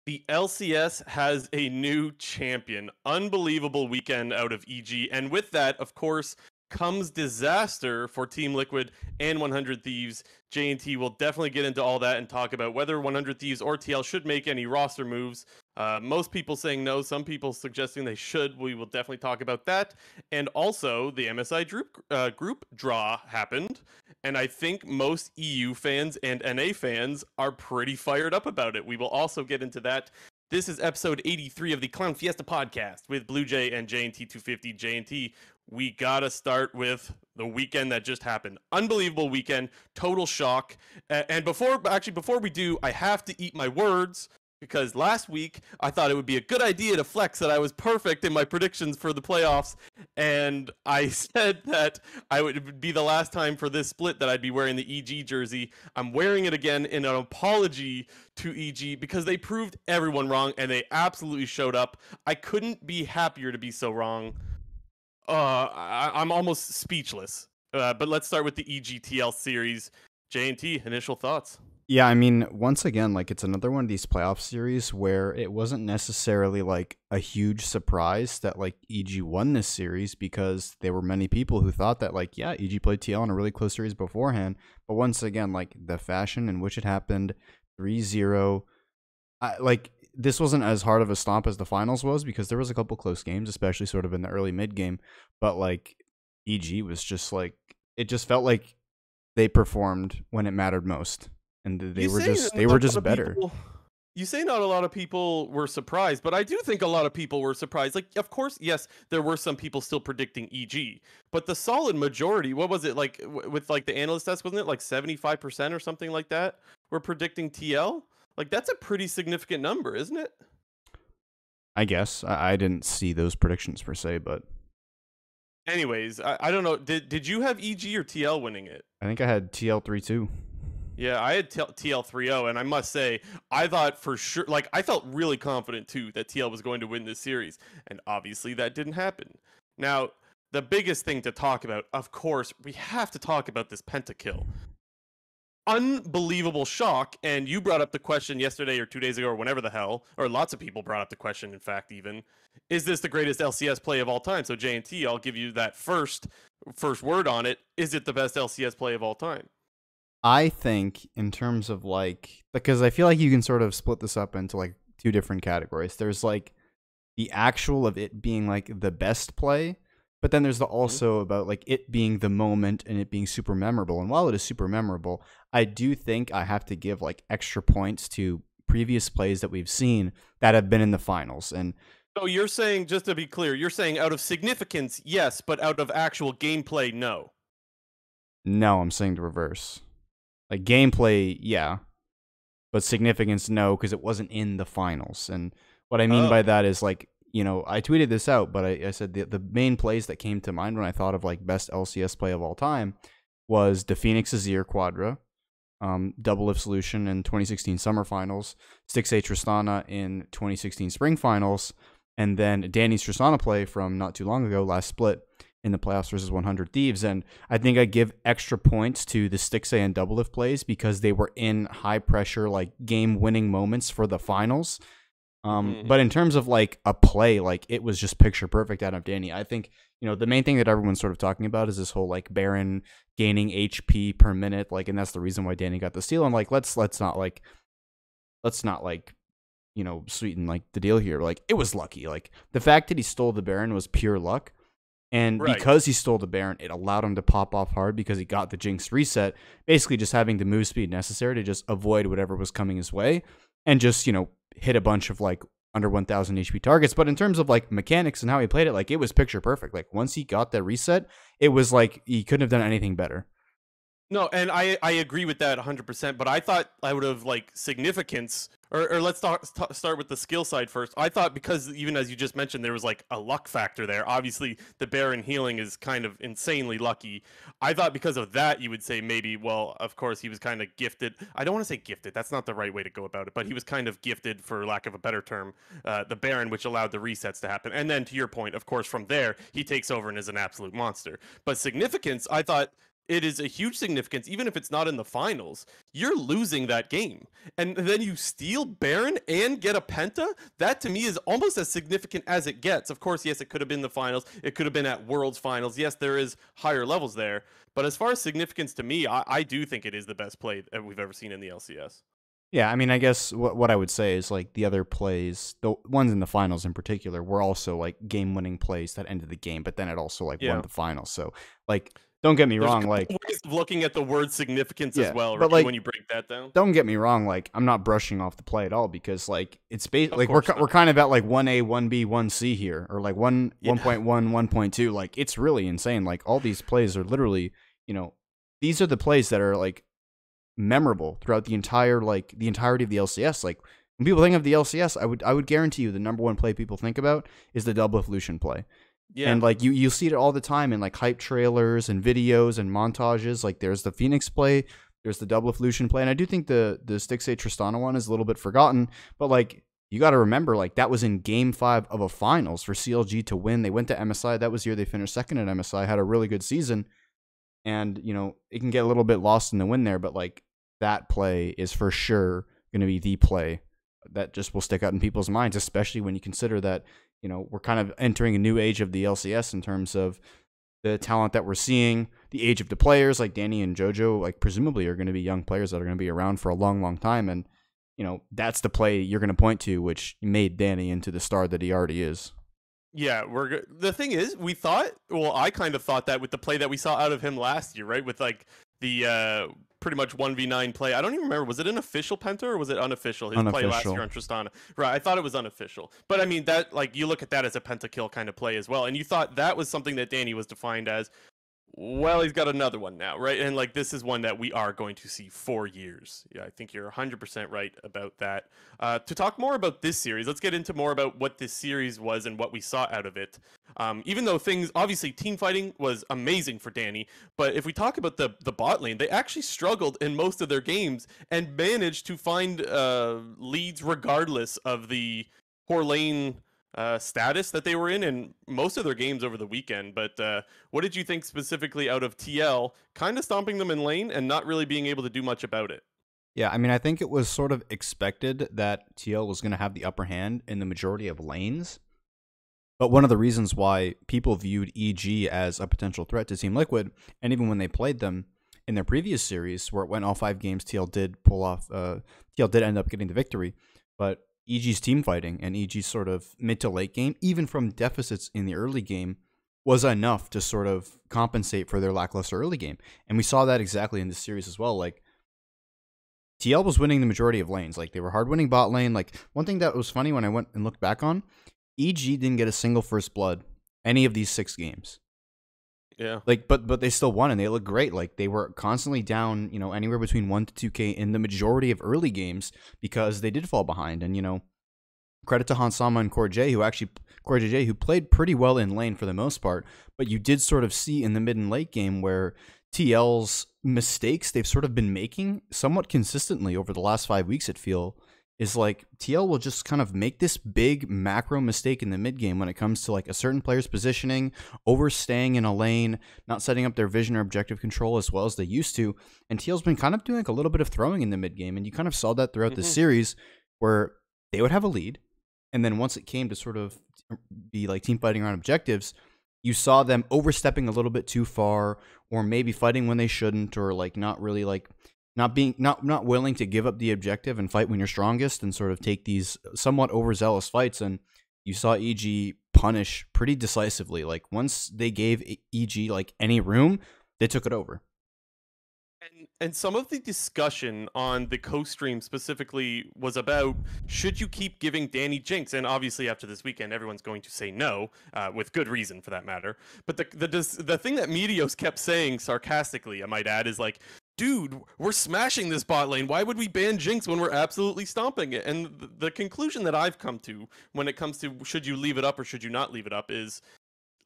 The LCS has a new champion. Unbelievable weekend out of EG. And with that, of course, comes disaster for Team Liquid and 100 Thieves. J&T will definitely get into all that and talk about whether 100 Thieves or TL should make any roster moves. Most people saying no, some people suggesting they should. We will definitely talk about that. And also, the MSI group draw happened. And I think most EU fans and NA fans are pretty fired up about it. We will also get into that. This is episode 83 of the Clown Fiesta podcast with Blue Jay and J&T 250. J&T, we gotta start with the weekend that just happened. Unbelievable weekend, total shock. And before we do, I have to eat my words, because last week I thought it would be a good idea to flex that I was perfect in my predictions for the playoffs, and I said that it would be the last time for this split that I'd be wearing the EG jersey. I'm wearing it again in an apology to EG because they proved everyone wrong, and they absolutely showed up. I couldn't be happier to be so wrong. I'm almost speechless. But let's start with the EGTL series. J&T, initial thoughts? Yeah, I mean, once again, like, it's another one of these playoff series where it wasn't necessarily like a huge surprise that like EG won this series, because there were many people who thought that like, yeah, EG played TL in a really close series beforehand. But once again, like, the fashion in which it happened, 3-0, like, this wasn't as hard of a stomp as the finals was, because there was a couple close games, especially sort of in the early mid game. But like, EG was just like, it just felt like they performed when it mattered most. And they were just better. You say not a lot of people were surprised, but I do think a lot of people were surprised. Like, of course, yes, there were some people still predicting EG, but the solid majority, what was it, like, with like the analyst test, wasn't it like 75% or something like that, were predicting TL? Like, that's a pretty significant number, isn't it? I guess. I didn't see those predictions per se, but anyways, I don't know. Did you have EG or TL winning it? I think I had TL 3-2. Yeah, I had TL 3-0, and I must say, I thought for sure, like, I felt really confident, too, that TL was going to win this series, and obviously that didn't happen. Now, the biggest thing to talk about, of course, we have to talk about this Penta kill. Unbelievable shock, and you brought up the question yesterday or 2 days ago or whenever the hell, or lots of people brought up the question, in fact, even, is this the greatest LCS play of all time? So, J&T, I'll give you that first word on it. Is it the best LCS play of all time? I think in terms of like, because I feel like you can sort of split this up into like two different categories. There's like the actual of it being like the best play, but then there's the also about like it being the moment and it being super memorable. And while it is super memorable, I do think I have to give like extra points to previous plays that we've seen that have been in the finals. And so you're saying, just to be clear, you're saying out of significance, yes, but out of actual gameplay, no. No, I'm saying the reverse. Like, gameplay, yeah, but significance, no, because it wasn't in the finals. And what I mean by that is, like, you know, I tweeted this out, but I said the main plays that came to mind when I thought of, like, best LCS play of all time was the Phoenix Azir Quadra, Double Lift Solution in 2016 Summer Finals, Stixxay Tristana in 2016 Spring Finals, and then Danny's Tristana play from not too long ago, last split, in the playoffs versus 100 Thieves. And I think I give extra points to the Stixxay and Double Lift plays because they were in high pressure, like, game winning moments for the finals. But in terms of like a play, like, it was just picture perfect out of Danny. I think, you know, the main thing that everyone's sort of talking about is this whole like Baron gaining HP per minute, like, and that's the reason why Danny got the steal. And like, let's not you know, sweeten like the deal here. Like, it was lucky. Like, the fact that he stole the Baron was pure luck. And because he stole the Baron, it allowed him to pop off hard because he got the Jinx reset, basically just having the move speed necessary to just avoid whatever was coming his way and just, you know, hit a bunch of like under 1000 HP targets. But in terms of like mechanics and how he played it, like, it was picture perfect. Like, once he got that reset, it was like he couldn't have done anything better. No, and I agree with that 100%, but I thought I would have, like, significance, or let's start with the skill side first. I thought, because even as you just mentioned, there was like a luck factor there. Obviously, the Baron healing is kind of insanely lucky. I thought because of that, you would say maybe, well, of course, he was kind of gifted. I don't want to say gifted. That's not the right way to go about it, but he was kind of gifted, for lack of a better term, the Baron, which allowed the resets to happen. And then, to your point, of course, from there, he takes over and is an absolute monster. But significance, I thought, it is a huge significance, even if it's not in the finals. You're losing that game. And then you steal Baron and get a Penta? That to me is almost as significant as it gets. Of course, yes, it could have been the finals. It could have been at Worlds finals. Yes, there is higher levels there. But as far as significance to me, I do think it is the best play that we've ever seen in the LCS. Yeah, I mean, I guess what I would say is like the other plays, the ones in the finals in particular, were also like game-winning plays that ended the game, but then it also like won the finals. So like, don't get me wrong, like ways of looking at the word significance as well, but right? like, When you break that down. don't get me wrong, like I'm not brushing off the play at all because like it's basically like course we're not. kind of at like 1A, 1B, 1C here, or like 1.1, 1.2. Like it's really insane. Like all these plays are literally, these are the plays that are like memorable throughout the entirety of the LCS. Like when people think of the LCS, I would guarantee you the number one play people think about is the double evolution play. Yeah. And like you see it all the time in like hype trailers and videos and montages. Like there's the Phoenix play, there's the double evolution play, and I do think the Stixxay Tristana one is a little bit forgotten. But like you got to remember, like that was in Game 5 of a finals for CLG to win. They went to MSI. That was the year they finished second at MSI. Had a really good season, and it can get a little bit lost in the wind there. But like that play is for sure going to be the play that just will stick out in people's minds, especially when you consider that, we're kind of entering a new age of the LCS in terms of the talent that we're seeing, the age of the players, like Danny and JoJo, like presumably are going to be young players that are going to be around for a long, long time. And, that's the play you're going to point to, which made Danny into the star that he already is. Yeah, the thing is, I kind of thought that with the play that we saw out of him last year, right? With like the pretty much 1v9 play. I don't even remember, was it an official Penta or was it unofficial? His play last year on Tristana. Right, I thought it was unofficial. But I mean, that like you look at that as a pentakill kind of play as well. And you thought that was something that Danny was defined as. Well, he's got another one now, right? And like this is one that we are going to see for years. Yeah, I think you're 100% right about that. To talk more about this series, let's get into more about what this series was and what we saw out of it. Even though obviously team fighting was amazing for Danny, but if we talk about the bot lane, they actually struggled in most of their games and managed to find leads regardless of the poor lane status that they were in most of their games over the weekend. But what did you think specifically out of TL kind of stomping them in lane and not really being able to do much about it? Yeah, I mean, I think it was sort of expected that TL was going to have the upper hand in the majority of lanes. But one of the reasons why people viewed EG as a potential threat to Team Liquid, and even when they played them in their previous series, where it went all 5 games, TL did end up getting the victory. But EG's team fighting and EG's sort of mid to late game, even from deficits in the early game, was enough to sort of compensate for their lackluster early game. And we saw that exactly in this series as well. Like, TL was winning the majority of lanes. Like, they were hard winning bot lane. Like, one thing that was funny when I went and looked back on, EG didn't get a single first blood any of these 6 games. Yeah. Like, but they still won and they looked great. Like, they were constantly down, anywhere between 1 to 2K in the majority of early games because they did fall behind. And, credit to Hansama and CoreJJ, who played pretty well in lane for the most part. But you did sort of see in the mid and late game where TL's mistakes they've sort of been making somewhat consistently over the last 5 weeks, is like TL will just kind of make this big macro mistake in the mid game when it comes to like a certain player's positioning, overstaying in a lane, not setting up their vision or objective control as well as they used to. And TL's been kind of doing like a little bit of throwing in the mid game, and you kind of saw that throughout the series where they would have a lead, and then once it came to sort of be like team fighting around objectives, you saw them overstepping a little bit too far, or maybe fighting when they shouldn't, or like not really like not willing to give up the objective and fight when you're strongest and sort of take these somewhat overzealous fights. And you saw EG punish pretty decisively. Like once they gave EG like any room, they took it over. And some of the discussion on the co-stream specifically was about, should you keep giving Danny Jinx? And obviously after this weekend, everyone's going to say no, with good reason for that matter. But the thing that Meteos kept saying sarcastically, I might add, is like, dude, we're smashing this bot lane. Why would we ban Jinx when we're absolutely stomping it? And the conclusion that I've come to when it comes to should you leave it up or should you not leave it up is,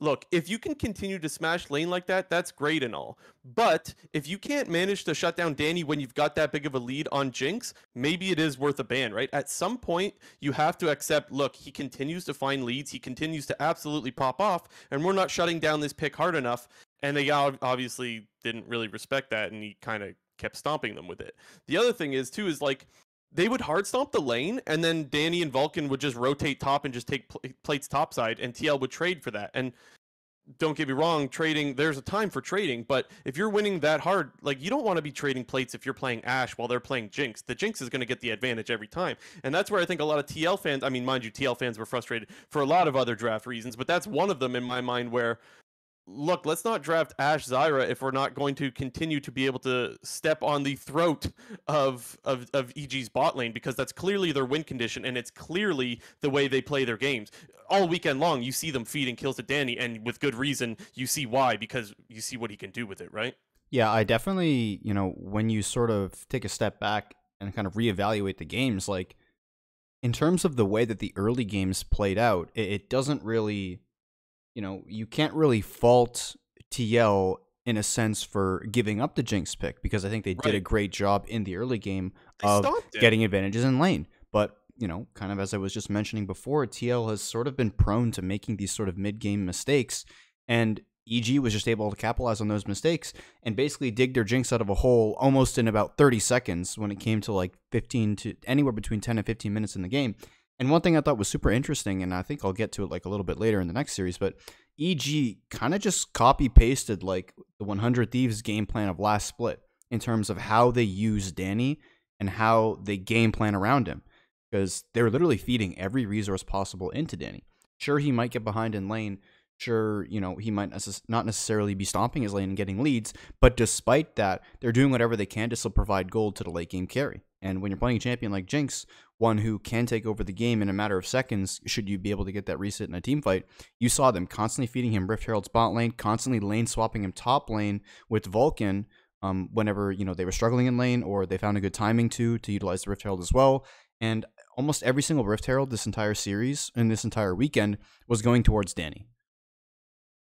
look, if you can continue to smash lane like that, that's great and all. But if you can't manage to shut down Danny when you've got that big of a lead on Jinx, maybe it is worth a ban, right? At some point, you have to accept, look, he continues to find leads. He continues to absolutely pop off, and we're not shutting down this pick hard enough. and they obviously didn't really respect that, and he kind of kept stomping them with it. The other thing is too is like they would hard stomp the lane, and then Danny and Vulcan would just rotate top and just take plates topside, and TL would trade for that. And don't get me wrong, trading, there's a time for trading, but if you're winning that hard, like you don't want to be trading plates if you're playing Ashe while they're playing Jinx. The Jinx is going to get the advantage every time. And that's where I think a lot of TL fans, I mean, mind you, TL fans were frustrated for a lot of other draft reasons, but that's one of them in my mind where look, let's not draft Ashe Zyra if we're not going to continue to be able to step on the throat of EG's bot lane, because that's clearly their win condition, and it's clearly the way they play their games. All weekend long, you see them feeding kills to Danny, and with good reason, you see why, because you see what he can do with it, right? Yeah, I definitely, when you sort of take a step back and kind of reevaluate the games, like in terms of the way that the early games played out, it doesn't really, you can't really fault TL in a sense for giving up the Jinx pick, because I think they did a great job in the early game of getting advantages in lane. But, kind of as I was just mentioning before, TL has sort of been prone to making these sort of mid-game mistakes, and EG was just able to capitalize on those mistakes and basically dig their Jinx out of a hole almost in about 30 seconds when it came to like 15 to anywhere between 10 and 15 minutes in the game. And one thing I thought was super interesting, and I think I'll get to it like a little bit later in the next series, but EG kind of just copy-pasted like the 100 Thieves game plan of last split in terms of how they use Danny and how they game plan around him, because they were literally feeding every resource possible into Danny. Sure, he might get behind in lane. Sure, he might not necessarily be stomping his lane and getting leads, but despite that, they're doing whatever they can to still provide gold to the late game carry. And when you're playing a champion like Jinx, one who can take over the game in a matter of seconds, should you be able to get that reset in a team fight, you saw them constantly feeding him Rift Herald's bot lane, constantly lane swapping him top lane with Vulcan whenever they were struggling in lane, or they found a good timing to utilize the Rift Herald as well. And almost every single Rift Herald this entire series and this entire weekend was going towards Danny.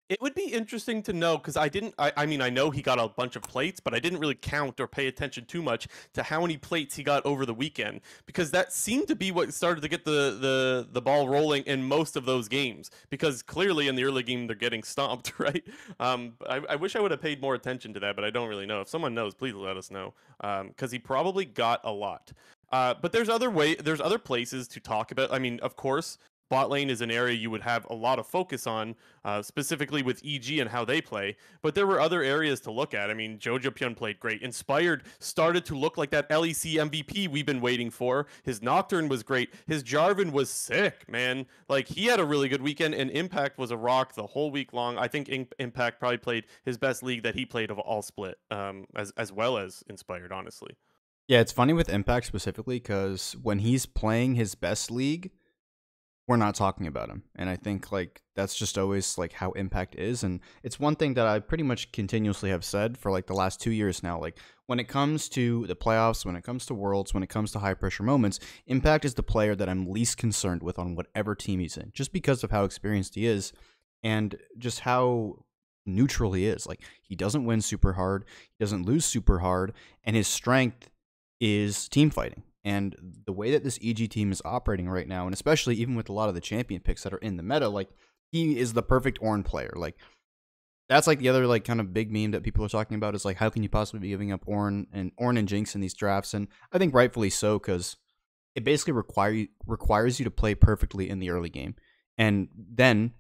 It would be interesting to know, because I mean, I know he got a bunch of plates, but I didn't really count or pay attention too much to how many plates he got over the weekend, because that seemed to be what started to get the ball rolling in most of those games, because clearly in the early game they're getting stomped, right? I wish I would have paid more attention to that, but I don't really know. If someone knows, please let us know, because he probably got a lot. But there's other places to talk about. I mean, of course, bot lane is an area you would have a lot of focus on, specifically with EG and how they play. But there were other areas to look at. I mean, Jojo Pyun played great. Inspired started to look like that LEC MVP we've been waiting for. His Nocturne was great. His Jarvan was sick, man. Like, he had a really good weekend, and Impact was a rock the whole week long. I think Impact probably played his best league that he played of all split, as well as Inspired, honestly. Yeah, it's funny with Impact specifically, because when he's playing his best league, we're not talking about him. And I think like that's just always like how Impact is. And it's one thing that I pretty much continuously have said for like the last 2 years now. Like when it comes to the playoffs, when it comes to Worlds, when it comes to high pressure moments, Impact is the player that I'm least concerned with on whatever team he's in, just because of how experienced he is and just how neutral he is. Like he doesn't win super hard, he doesn't lose super hard, and his strength is team fighting. And the way that this EG team is operating right now, and especially even with a lot of the champion picks that are in the meta, like he is the perfect Ornn player. Like that's like the other like kind of big meme that people are talking about is like, how can you possibly be giving up Ornn and Jinx in these drafts? And I think rightfully so, because it basically requires you to play perfectly in the early game, and then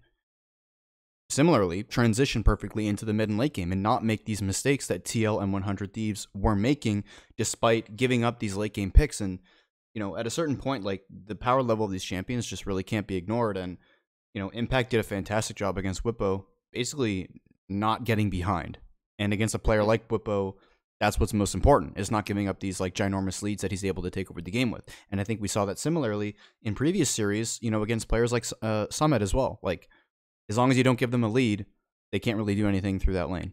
similarly transition perfectly into the mid and late game and not make these mistakes that TL and 100 Thieves were making despite giving up these late game picks. And at a certain point, like the power level of these champions just really can't be ignored. And Impact did a fantastic job against Whippo, basically not getting behind. And against a player like Whippo, that's what's most important, is not giving up these like ginormous leads that he's able to take over the game with. And I think we saw that similarly in previous series, against players like Summit as well. Like as long as you don't give them a lead, they can't really do anything through that lane.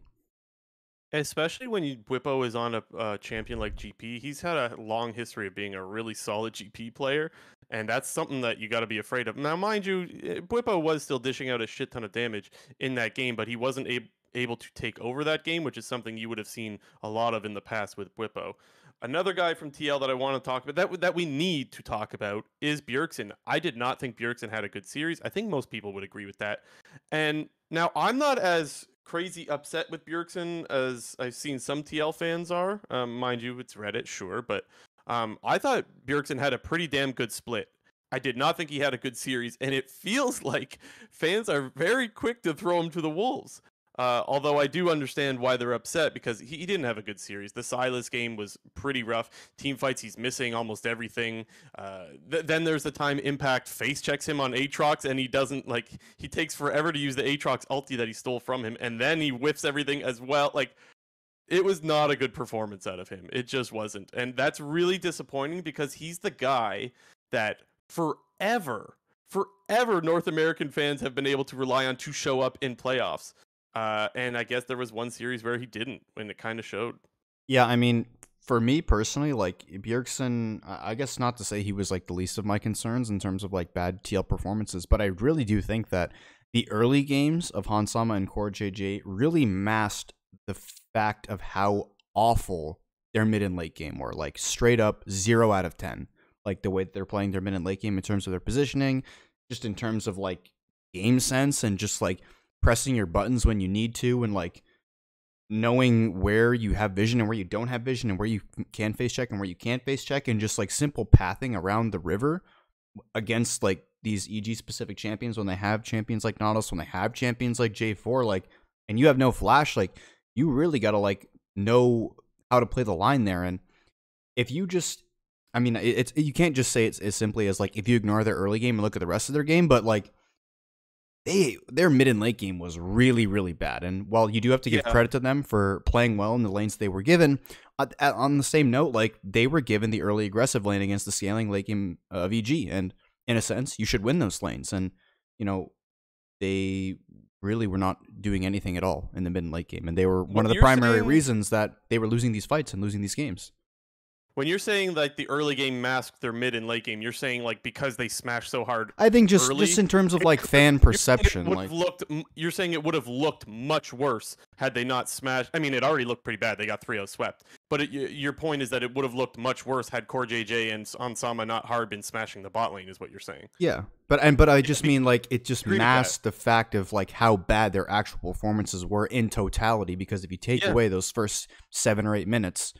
Especially when Whippo is on a champion like GP. He's had a long history of being a really solid GP player, and that's something that you got to be afraid of. Now, mind you, Whippo was still dishing out a shit ton of damage in that game, but he wasn't able to take over that game, which is something you would have seen a lot of in the past with Whippo. Another guy from TL that I want to talk about, that we need to talk about, is Bjergsen. I did not think Bjergsen had a good series. I think most people would agree with that. And now I'm not as crazy upset with Bjergsen as I've seen some TL fans are. Mind you, it's Reddit, sure, but I thought Bjergsen had a pretty damn good split. I did not think he had a good series, and it feels like fans are very quick to throw him to the wolves. Although I do understand why they're upset because he didn't have a good series. The Silas game was pretty rough. Team fights, he's missing almost everything. Then there's the time Impact face checks him on Aatrox, and he doesn't like. He takes forever to use the Aatrox ulti that he stole from him, and then he whiffs everything as well. Like, it was not a good performance out of him. It just wasn't, and that's really disappointing because he's the guy that forever North American fans have been able to rely on to show up in playoffs. And I guess there was one series where he didn't, and it kind of showed. Yeah, I mean, for me personally, like Bjergsen, I guess not to say he was like the least of my concerns in terms of like bad TL performances, but I really do think that the early games of Hansama and Core JJ really masked the fact of how awful their mid and late game were. Like straight up 0 out of 10. Like the way that they're playing their mid and late game in terms of their positioning, just in terms of like game sense and just like pressing your buttons when you need to, and like knowing where you have vision and where you don't have vision, and where you can face check and where you can't face check, and just like simple pathing around the river against like these EG specific champions. When they have champions like Nautilus, when they have champions like J4, like, and you have no flash, like you really got to like know how to play the line there. And if you just, I mean, it's, you can't just say it's as simply as like if you ignore their early game and look at the rest of their game, but like their mid and late game was really, really bad. And while you do have to give credit to them for playing well in the lanes they were given, on the same note, like they were given the early aggressive lane against the scaling late game of EG, and in a sense, you should win those lanes. And you know, they really were not doing anything at all in the mid and late game, and they were one of the primary reasons that they were losing these fights and losing these games. When you're saying like the early game masked their mid and late game, you're saying like because they smashed so hard. I think just in terms of like fan perception, like you're saying it would have looked much worse had they not smashed. I mean, it already looked pretty bad. They got 3-0 swept. But your point is that it would have looked much worse had Core JJ and Ansama not hard been smashing the bot lane, is what you're saying. Yeah, but I just mean like it just masked the fact of like how bad their actual performances were in totality. Because if you take away those first 7 or 8 minutes,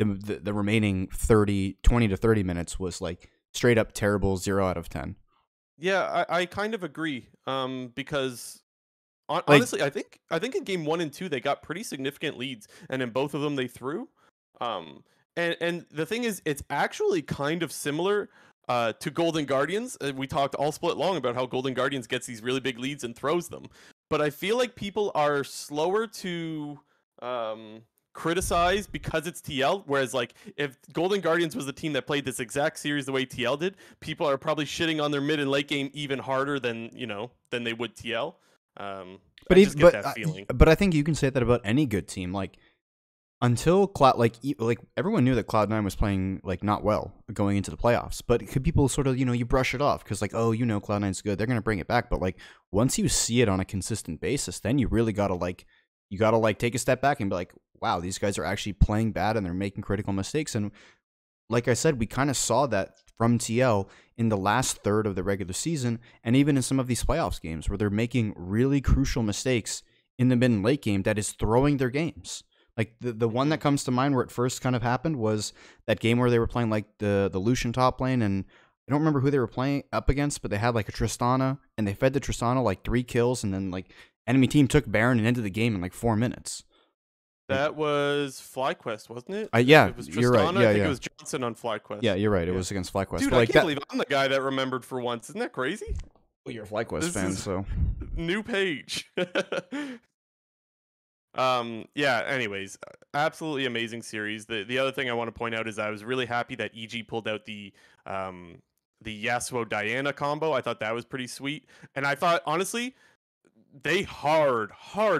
the remaining 20 to 30 minutes was like straight up terrible, 0 out of 10. Yeah, I kind of agree. Because honestly, I think in game 1 and 2 they got pretty significant leads, and in both of them they threw. And the thing is, it's actually kind of similar to Golden Guardians. We talked all split long about how Golden Guardians gets these really big leads and throws them, but I feel like people are slower to criticize because it's TL, whereas like if Golden Guardians was the team that played this exact series the way TL did, people are probably shitting on their mid and late game even harder than they would TL. But I think you can say that about any good team. Like until Cloud, like everyone knew that Cloud9 was playing like not well going into the playoffs, but could people sort of you brush it off because like, oh, Cloud9's good, they're gonna bring it back. But like once you see it on a consistent basis, then you really gotta take a step back and be like, wow, these guys are actually playing bad and they're making critical mistakes. And like I said, we kind of saw that from TL in the last third of the regular season, and even in some of these playoffs games where they're making really crucial mistakes in the mid and late game that is throwing their games. Like the one that comes to mind where it first kind of happened was that game where they were playing like the Lucian top lane, and I don't remember who they were playing up against, but they had like a Tristana, and they fed the Tristana like 3 kills, and then like enemy team took Baron and ended the game in like 4 minutes. That was FlyQuest, wasn't it? Yeah, it was Tristana. You're right. Yeah, I think it was Johnson on FlyQuest. Yeah, you're right. It was against FlyQuest. Dude, I can't believe I'm the guy that remembered for once. Isn't that crazy? Well, you're a FlyQuest fan, so new page. Yeah, anyways, absolutely amazing series. The other thing I want to point out is I was really happy that EG pulled out the Yasuo Diana combo. I thought that was pretty sweet, and I thought honestly they hard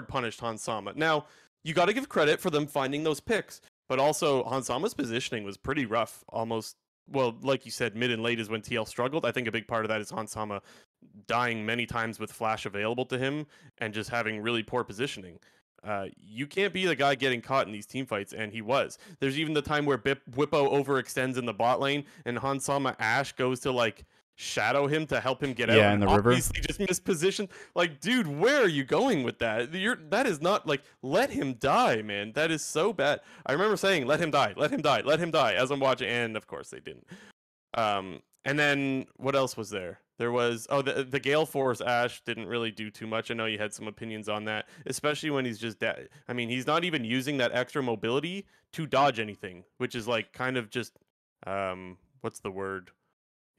punished Hansama. Now you got to give credit for them finding those picks, but also Hansama's positioning was pretty rough. Almost, well, like you said, mid and late is when TL struggled. I think a big part of that is Hansama dying many times with flash available to him and just having really poor positioning. You can't be the guy getting caught in these team fights, and he was. There's even the time where Whippo overextends in the bot lane, and Hansama Ashe goes to like shadow him to help him get out. Yeah, in And the river. obviously just mispositioned. Like, dude, where are you going with that? That is not like, let him die, man. That is so bad. I remember saying, let him die, let him die, let him die as I'm watching, and of course they didn't. And then what else was there? There was the Gale Force Ash didn't really do too much. I know you had some opinions on that, especially when he's just I mean, he's not even using that extra mobility to dodge anything, which is like kind of just what's the word?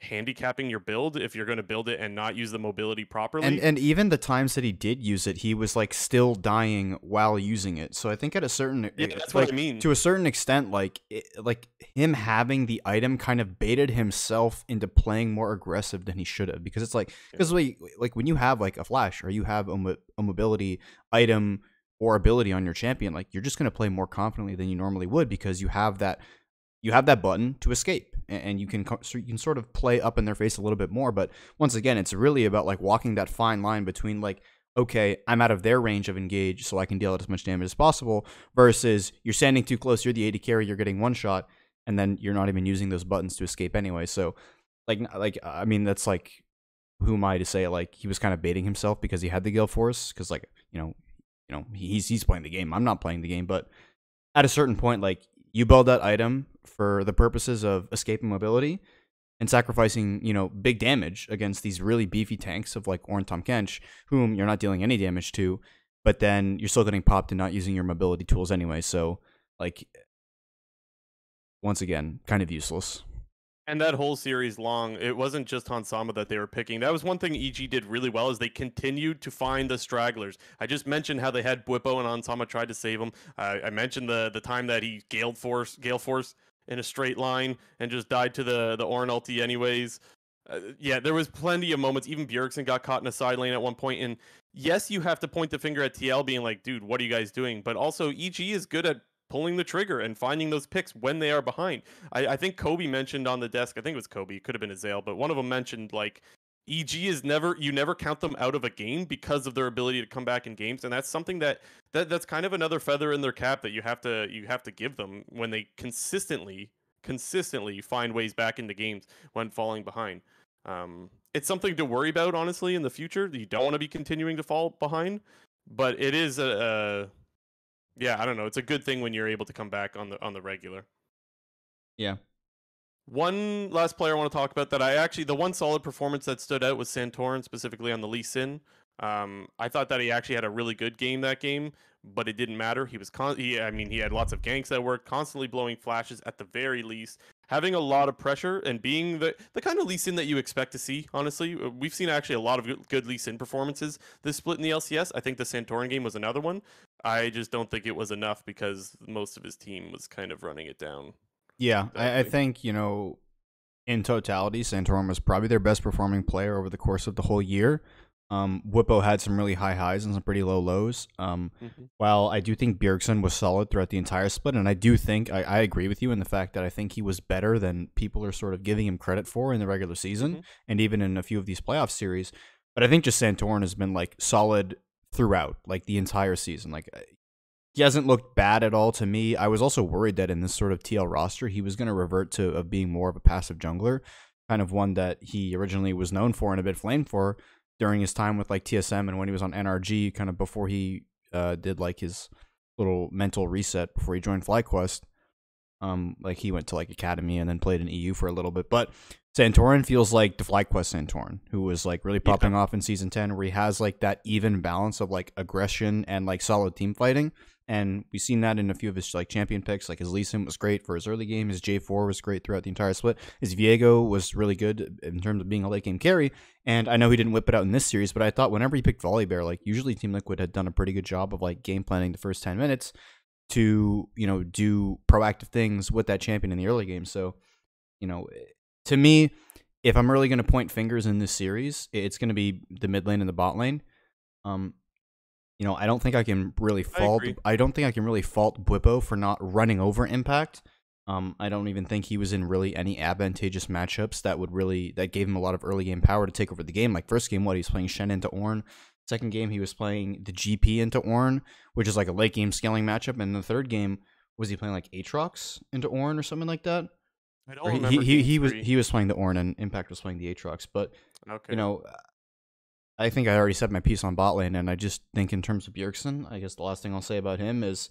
Handicapping your build if you're going to build it and not use the mobility properly. And even the times that he did use it, he was like still dying while using it. So I think at a certain That's like, what I mean. to a certain extent, like like him having the item kind of baited himself into playing more aggressive than he should have, because it's like like when you have like a flash or you have a mobility item or ability on your champion, like you're just going to play more confidently than you normally would, because you have that button to escape, and you can sort of play up in their face a little bit more. But once again, it's really about like walking that fine line between like, okay, I'm out of their range of engage, so I can deal out as much damage as possible, versus you're standing too close, you're the AD carry, you're getting one shot, and then you're not even using those buttons to escape anyway. So like I mean, that's like, who am I to say like he was kind of baiting himself because he had the Gale Force, because like you know he's playing the game, I'm not playing the game. But at a certain point, like, you build that item for the purposes of escape and mobility and sacrificing, big damage against these really beefy tanks of like Ornn Tahm Kench, whom you're not dealing any damage to, but then you're still getting popped and not using your mobility tools anyway. So, like, once again, kind of useless. And that whole series long, it wasn't just Hansama that they were picking. That was one thing EG did really well, is they continued to find the stragglers. I just mentioned how they had Bwipo and Hansama tried to save him. I mentioned the time that he Gale Force in a straight line and just died to the Ornn ulti anyways. Yeah, there was plenty of moments. Even Bjergsen got caught in a side lane at one point. And yes, you have to point the finger at TL being like, dude, what are you guys doing? But also EG is good at pulling the trigger and finding those picks when they are behind. I think Kobe mentioned on the desk, I think it was Kobe, it could have been Azale, but one of them mentioned like EG is you never count them out of a game because of their ability to come back in games, and that's something that's kind of another feather in their cap that you have to give them when they consistently find ways back into games when falling behind. It's something to worry about, honestly, in the future. You don't want to be continuing to fall behind, but it is yeah, I don't know. It's a good thing when you're able to come back on the regular. Yeah. One last player I want to talk about the one solid performance that stood out was Santorin, specifically on the Lee Sin. I thought that he actually had a really good game that game, but it didn't matter. He was he had lots of ganks that worked, constantly blowing flashes at the very least, having a lot of pressure, and being the kind of Lee Sin that you expect to see, honestly. We've seen actually a lot of good Lee Sin performances this split in the LCS. I think the Santorin game was another one. I just don't think it was enough because most of his team was kind of running it down. Yeah, I think, in totality, Santorin was probably their best performing player over the course of the whole year. Bwipo had some really high highs and some pretty low lows. While I do think Bjergsen was solid throughout the entire split, and I do think, I agree with you in the fact that I think he was better than people are sort of giving him credit for in the regular season, and even in a few of these playoff series. But I think just Santorin has been, like, solid throughout, like, the entire season. Like, he hasn't looked bad at all to me. I was also worried that in this sort of TL roster, he was going to revert to being more of a passive jungler, kind of one that he originally was known for and a bit flamed for during his time with like TSM and when he was on NRG, kind of before he did like his little mental reset before he joined FlyQuest. Like he went to like Academy and then played in EU for a little bit. But Santorin feels like the FlyQuest Santorin, who was like really popping off in Season 10, where he has like that even balance of like aggression and like solid team fighting. And we've seen that in a few of his like champion picks. Like his Lee Sin was great for his early game. His J4 was great throughout the entire split. His Viego was really good in terms of being a late game carry. And I know he didn't whip it out in this series, but I thought whenever he picked Volibear, like usually Team Liquid had done a pretty good job of like game planning the first 10 minutes to, do proactive things with that champion in the early game. So, to me, if I'm really going to point fingers in this series, it's going to be the mid lane and the bot lane. I don't think I can really fault. I don't think I can really fault Bwipo for not running over Impact. I don't even think he was in really any advantageous matchups that gave him a lot of early game power to take over the game. Like first game, he was playing Shen into Ornn. Second game, he was playing the GP into Ornn, which is like a late game scaling matchup. And the third game, was he playing like Aatrox into Ornn or something like that? I Or don't remember game three. he was playing the Ornn and Impact was playing the Aatrox. But you Okay. know, I think I already said my piece on bot lane, and I just think in terms of Bjergsen, I guess the last thing I'll say about him is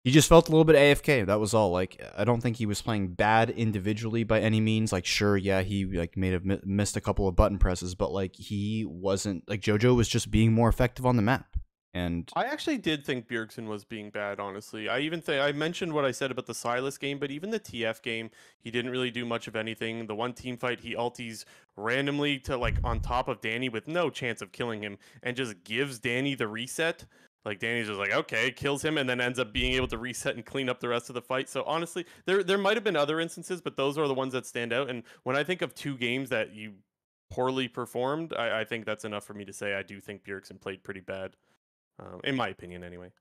he just felt a little bit AFK. That was all. Like, I don't think he was playing bad individually by any means. Like, sure, yeah, he like may have missed a couple of button presses, but like he wasn't like JoJo was just being more effective on the map. And I actually did think Bjergsen was being bad, honestly. I even think I mentioned what I said about the Silas game, but even the TF game, he didn't really do much of anything. The one team fight, he ulties randomly to like on top of Danny with no chance of killing him and just gives Danny the reset. Like Danny's just like, okay, kills him and then ends up being able to reset and clean up the rest of the fight. So honestly, there might have been other instances, but those are the ones that stand out. And when I think of two games that you poorly performed, I think that's enough for me to say I do think Bjergsen played pretty bad. In my opinion, anyway.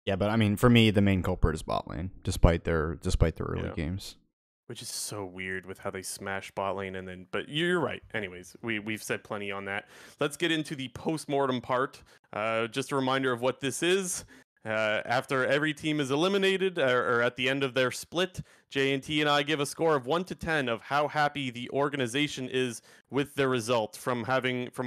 yeah, but I mean, for me, the main culprit is bot lane, despite their early Yeah. games. Which is so weird with how they smash bot lane and then. But you're right. Anyways, we've said plenty on that. Let's get into the post-mortem part. Just a reminder of what this is. After every team is eliminated, or at the end of their split, J&T and I give a score of 1 to 10 of how happy the organization is with their result from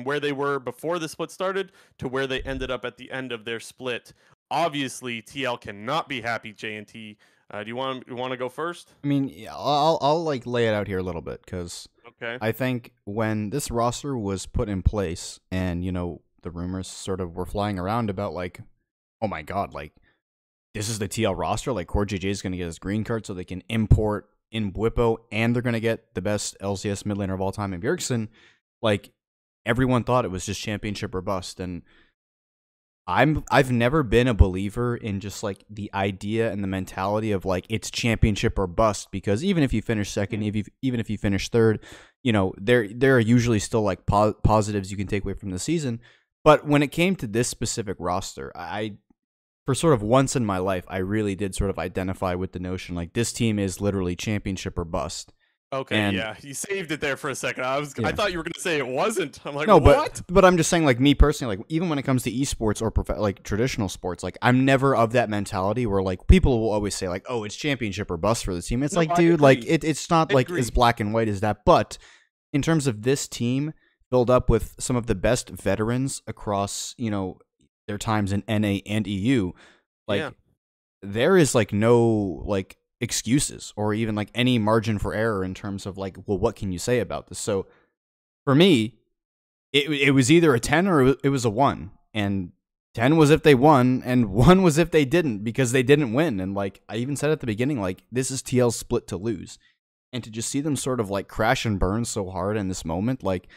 where they were before the split started to where they ended up at the end of their split. Obviously, TL cannot be happy. J&T. Do you want to go first? I mean, yeah, I'll like lay it out here a little bit because Okay. I think when this roster was put in place, and the rumors sort of were flying around about like, oh my god, like this is the TL roster, like Core JJ is going to get his green card so they can import in Bwipo, and they're going to get the best LCS mid laner of all time in Bjergsen. Like everyone thought it was just championship or bust, and I've never been a believer in just like the idea and the mentality of like it's championship or bust, because even if you finish second, even if you finish third, there are usually still like positives you can take away from the season. But when it came to this specific roster, for sort of once in my life, I really did sort of identify with the notion like this team is literally championship or bust. Okay, And yeah, you saved it there for a second. I yeah. thought you were gonna say it wasn't. I'm like, No, what? but I'm just saying, like me personally, like even when it comes to esports or like traditional sports, like I'm never of that mentality where like people will always say like, oh, it's championship or bust for the team. It's No, like, I dude, like agree. it's not I like agree. as black and white as that. But in terms of this team, filled up with some of the best veterans across their times in NA and EU, like Yeah. there is like no like excuses or even like any margin for error in terms of like, well, what can you say about this? So for me, it was either a 10 or it was a 1. And 10 was if they won, and 1 was if they didn't, because they didn't win. And like I even said at the beginning, like this is TL's split to lose. And to just see them sort of like crash and burn so hard in this moment, like,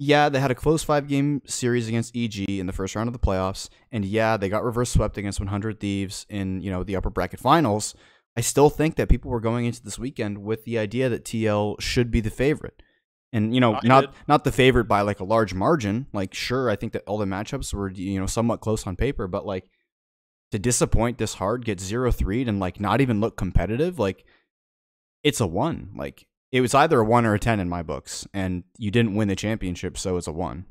yeah, they had a close 5-game series against EG in the first round of the playoffs, and yeah, they got reverse swept against 100 Thieves in the upper bracket finals. I still think that people were going into this weekend with the idea that TL should be the favorite. And not the favorite by like a large margin. Like sure, I think that all the matchups were somewhat close on paper, but like to disappoint this hard, get 0-3'd and like not even look competitive, like it's a 1. Like it was either a 1 or a 10 in my books, and you didn't win the championship, so it's a 1.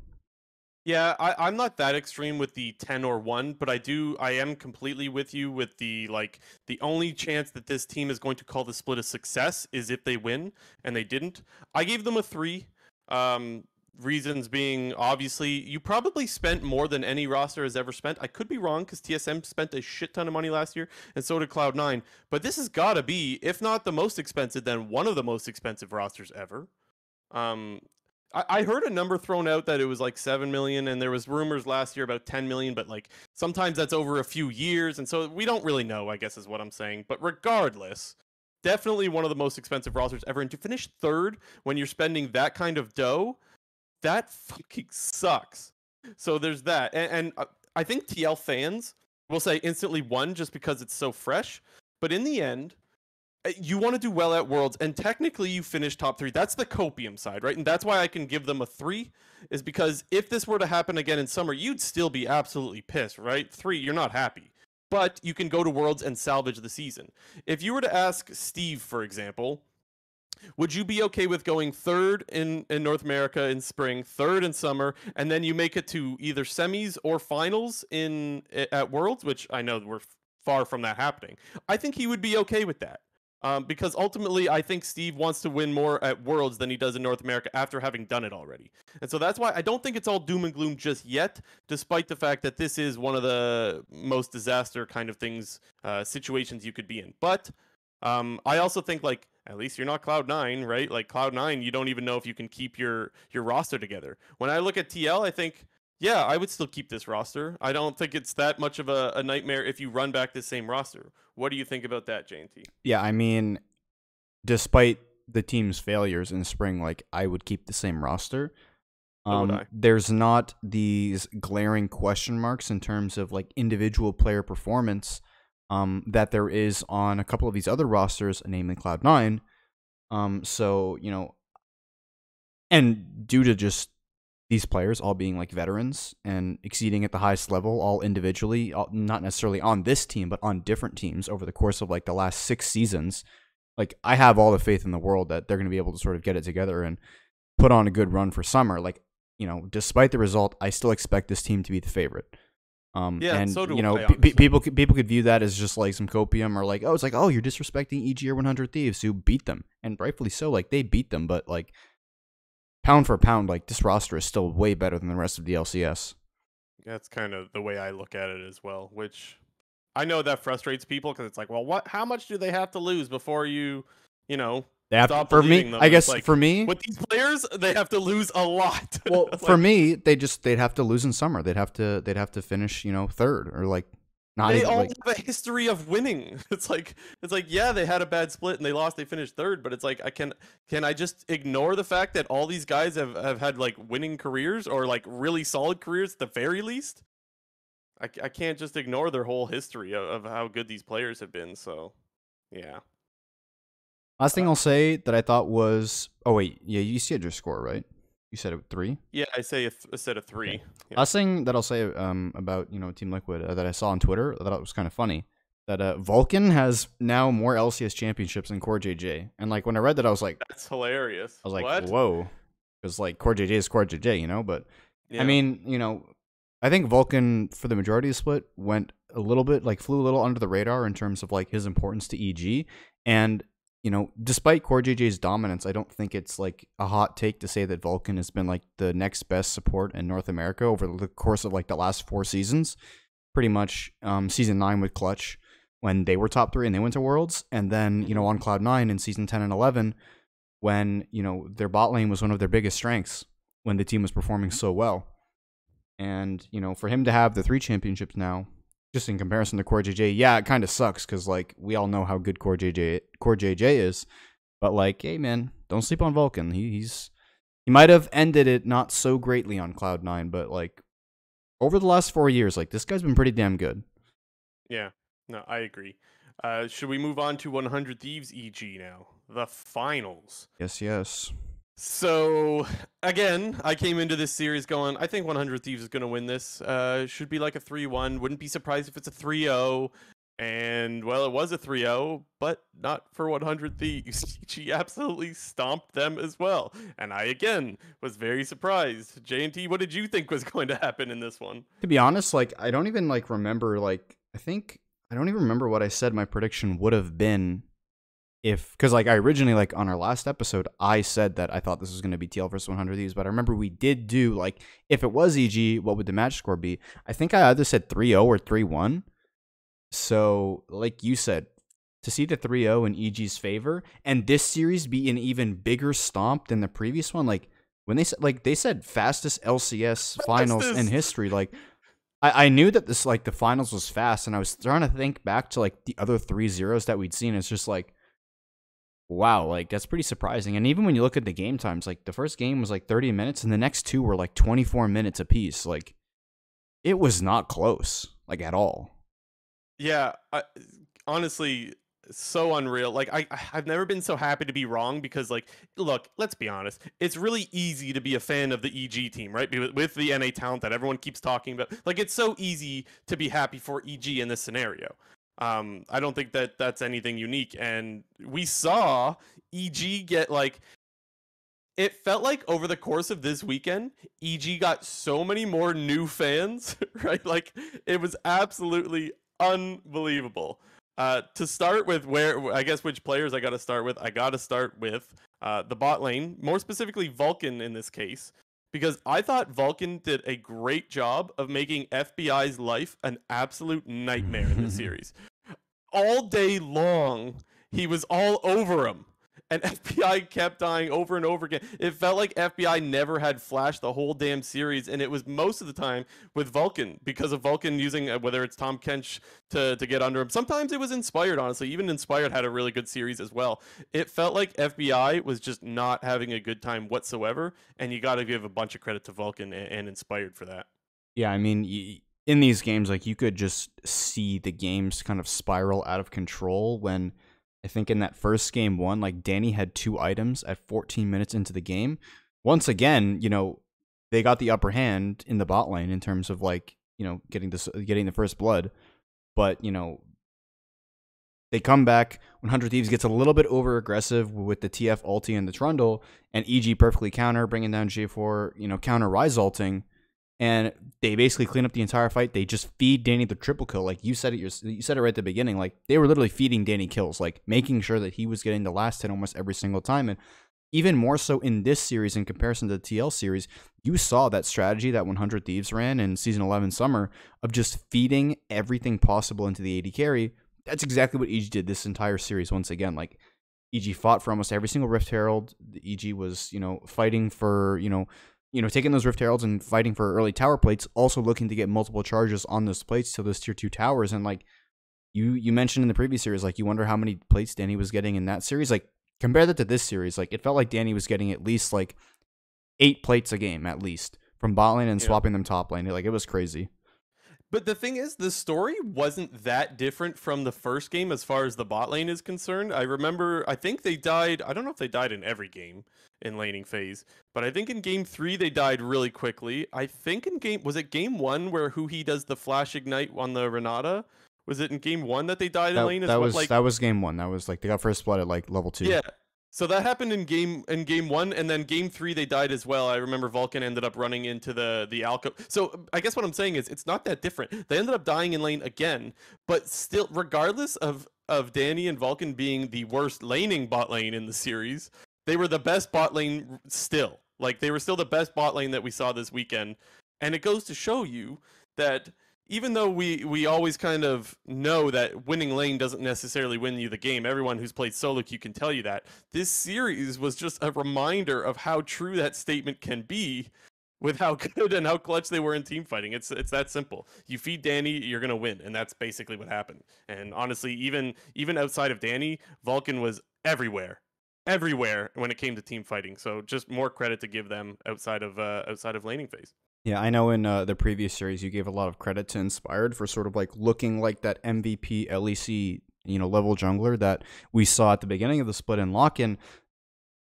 Yeah, I'm not that extreme with the 10 or 1, but I am completely with you with the only chance that this team is going to call the split a success is if they win, and they didn't. I gave them a 3. Reasons being, obviously, you probably spent more than any roster has ever spent. I could be wrong because TSM spent a shit ton of money last year, and so did Cloud9. But this has got to be, if not the most expensive, then one of the most expensive rosters ever. I heard a number thrown out that it was like 7 million, and there was rumors last year about 10 million, but like sometimes that's over a few years, and so we don't really know, I guess is what I'm saying. But regardless, definitely one of the most expensive rosters ever. And to finish third when you're spending that kind of dough, that fucking sucks. So there's that. And I think TL fans will say instantly 1 just because it's so fresh. But in the end, you want to do well at Worlds, and technically you finish top 3. That's the copium side, right? And that's why I can give them a 3, is because if this were to happen again in summer, you'd still be absolutely pissed, right? 3, you're not happy. But you can go to Worlds and salvage the season. If you were to ask Steve, for example, would you be okay with going 3rd in North America in spring, 3rd in summer, and then you make it to either semis or finals at Worlds, which I know we're far from that happening. I think he would be okay with that. because ultimately I think Steve wants to win more at Worlds than he does in North America after having done it already. And so that's why I don't think it's all doom and gloom just yet, despite the fact that this is one of the most disaster kind of things, situations you could be in. But I also think, like, at least you're not Cloud9, right? Like Cloud9, you don't even know if you can keep your roster together. When I look at TL, I think, yeah, I would still keep this roster. I don't think it's that much of a nightmare if you run back the same roster. What do you think about that, JNT? Yeah, I mean, despite the team's failures in spring, like I would keep the same roster. So would I. There's not these glaring question marks in terms of like individual player performance that there is on a couple of these other rosters, namely Cloud9. So, you know, and due to just these players all being like veterans and exceeding at the highest level, all individually, not necessarily on this team, but on different teams over the course of like the last 6 seasons, like I have all the faith in the world that they're going to be able to sort of get it together and put on a good run for summer. Like, you know, despite the result, I still expect this team to be the favorite. Yeah, and so do you know, I, honestly. people could view that as just like some copium, or like, oh, it's like, oh, you're disrespecting EG or 100 Thieves who beat them, and rightfully so. Like they beat them, but like pound for pound, like this roster is still way better than the rest of the LCS. That's kind of the way I look at it as well, which I know that frustrates people because it's like, well, what? How much do they have to lose before you know, They have stop for believing me, them? I And it's guess like, for me, with these players, they have to lose a lot. well, Like, for me, they'd have to lose in summer. They'd have to finish, you know, third or like not they even all like. have a history of winning. It's like yeah, they had a bad split and they lost. They finished third, but it's like can I just ignore the fact that all these guys have had like winning careers or like really solid careers at the very least? I can't just ignore their whole history of how good these players have been. So yeah. Last thing I'll say that I thought was, oh wait, yeah, you said your score right? You said it 3. Yeah, I say a set of Okay. 3. Yeah. Last thing that I'll say about, you know, Team Liquid that I saw on Twitter that I thought was kind of funny, that Vulcan has now more LCS championships than Core JJ, and like when I read that I was like, That's hilarious. What? whoa, because like Core JJ is Core JJ, you know. But I Yeah. mean, you know, I think Vulcan for the majority of the split went a little bit like flew a little under the radar in terms of like his importance to EG, and you know, despite Core JJ's dominance, I don't think it's like a hot take to say that Vulcan has been like the next best support in North America over the course of like the last 4 seasons. Pretty much season 9 with Clutch when they were top 3 and they went to Worlds, and then, you know, on Cloud9 in season 10 and 11 when, you know, their bot lane was one of their biggest strengths when the team was performing so well. And, you know, for him to have the 3 championships now, just in comparison to Core JJ, yeah, it kind of sucks because like we all know how good Core JJ is, but like, hey man, don't sleep on Vulcan. He might have ended it not so greatly on Cloud9, but like over the last 4 years, like this guy's been pretty damn good. Yeah. No, I agree. Should we move on to 100 Thieves EG now? The finals. Yes. So, again, I came into this series going, I think 100 Thieves is going to win this. Should be like a 3-1. Wouldn't be surprised if it's a 3-0. And, well, it was a 3-0, but not for 100 Thieves. She absolutely stomped them as well. And I, again, was very surprised. J&T, what did you think was going to happen in this one? To be honest, like I don't even like remember, like I don't even remember what I said my prediction would have been because like I originally, like on our last episode, I said that I thought this was going to be TL versus 100 Thieves, but I remember we did do like, if it was EG, what would the match score be? I think I either said 3-0 or 3-1. So like you said, to see the 3-0 in EG's favor and this series be an even bigger stomp than the previous one, like when they said fastest LCS finals in history, like I knew that this like the finals was fast, and I was trying to think back to like the other 3-0s that we'd seen. It's just like, wow, like that's pretty surprising. And even when you look at the game times, like the first game was like 30 minutes and the next 2 were like 24 minutes apiece. Like it was not close, like at all. Yeah, honestly, so unreal. Like I've never been so happy to be wrong because, like, look, let's be honest. It's really easy to be a fan of the EG team, right? With the NA talent that everyone keeps talking about. Like, it's so easy to be happy for EG in this scenario. I don't think that that's anything unique. And we saw EG get like, it felt like over the course of this weekend, EG got so many more new fans, right? Like, it was absolutely unbelievable. To start with, where I guess which players I got to start with, I got to start with the bot lane, more specifically Vulcan in this case, because I thought Vulcan did a great job of making FBI's life an absolute nightmare in this series. All day long, he was all over him. And FBI kept dying over and over again. It felt like FBI never had flash the whole damn series, and it was most of the time with Vulcan, because of Vulcan using, whether it's Tom Kench to get under him. Sometimes it was Inspired, honestly. Even Inspired had a really good series as well. It felt like FBI was just not having a good time whatsoever, and you got to give a bunch of credit to Vulcan and Inspired for that. Yeah, I mean, in these games, like, you could just see the games kind of spiral out of control when, I think in that first game one, like, Danny had 2 items at 14 minutes into the game. Once again, you know, they got the upper hand in the bot lane in terms of, like, you know, getting the first blood. But, you know, they come back. 100 Thieves gets a little bit over aggressive with the TF ulti and the Trundle, and EG perfectly counter, bringing down G4, you know, counter Rise ulting. And they basically clean up the entire fight. They just feed Danny the triple kill. Like you said it right at the beginning. Like, they were literally feeding Danny kills, like making sure that he was getting the last hit almost every single time. And even more so in this series in comparison to the TL series, you saw that strategy that 100 Thieves ran in Season 11 Summer of just feeding everything possible into the AD carry. That's exactly what EG did this entire series once again. Like, EG fought for almost every single Rift Herald. The EG was, you know, fighting for, you know, taking those Rift Heralds and fighting for early tower plates, also looking to get multiple charges on those plates to those tier 2 towers. And like you mentioned in the previous series, like, you wonder how many plates Danny was getting in that series. Like, compare that to this series. Like, it felt like Danny was getting at least like 8 plates a game, at least, from bot lane and swapping them top lane. Like, it was crazy. But the thing is, the story wasn't that different from the first game as far as the bot lane is concerned. I remember, I think they died, I don't know if they died in every game in laning phase, but I think in game 3 they died really quickly. I think was it game 1 where Huhi does the flash ignite on the Renata? Was it in game 1 that they died in lane? That was game 1. That was like, they got first blood at like level 2. Yeah. So that happened in game 1, and then game 3 they died as well. I remember Vulcan ended up running into the Alco. So I guess what I'm saying is, it's not that different. They ended up dying in lane again, but still, regardless of Danny and Vulcan being the worst laning bot lane in the series, they were the best bot lane still. Like, they were still the best bot lane that we saw this weekend, and it goes to show you that even though we always kind of know that winning lane doesn't necessarily win you the game, everyone who's played solo queue can tell you that, this series was just a reminder of how true that statement can be with how good and how clutch they were in team fighting. It's that simple. You feed Danny, you're going to win, and that's basically what happened. And honestly, even outside of Danny, Vulcan was everywhere when it came to team fighting. So just more credit to give them outside of laning phase. Yeah, I know in the previous series you gave a lot of credit to Inspired for sort of like looking like that MVP LEC, you know, level jungler that we saw at the beginning of the split and lock-in.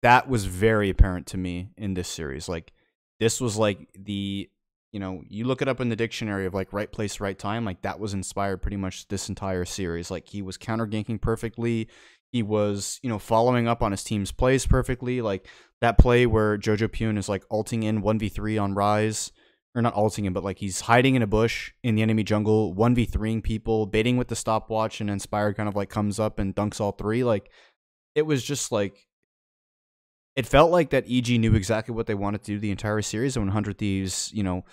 That was very apparent to me in this series. Like, this was like the, you know, you look it up in the dictionary of like right place, right time. Like, that was Inspired pretty much this entire series. Like, he was counter ganking perfectly. He was, you know, following up on his team's plays perfectly. Like, that play where Jojo Pune is like ulting in 1v3 on Rise. Or not ulting him, but like, he's hiding in a bush in the enemy jungle, 1v3ing people, baiting with the stopwatch, and Inspired kind of like comes up and dunks all 3. Like, it was just like, it felt like that EG knew exactly what they wanted to do the entire series, and 100 Thieves, you know,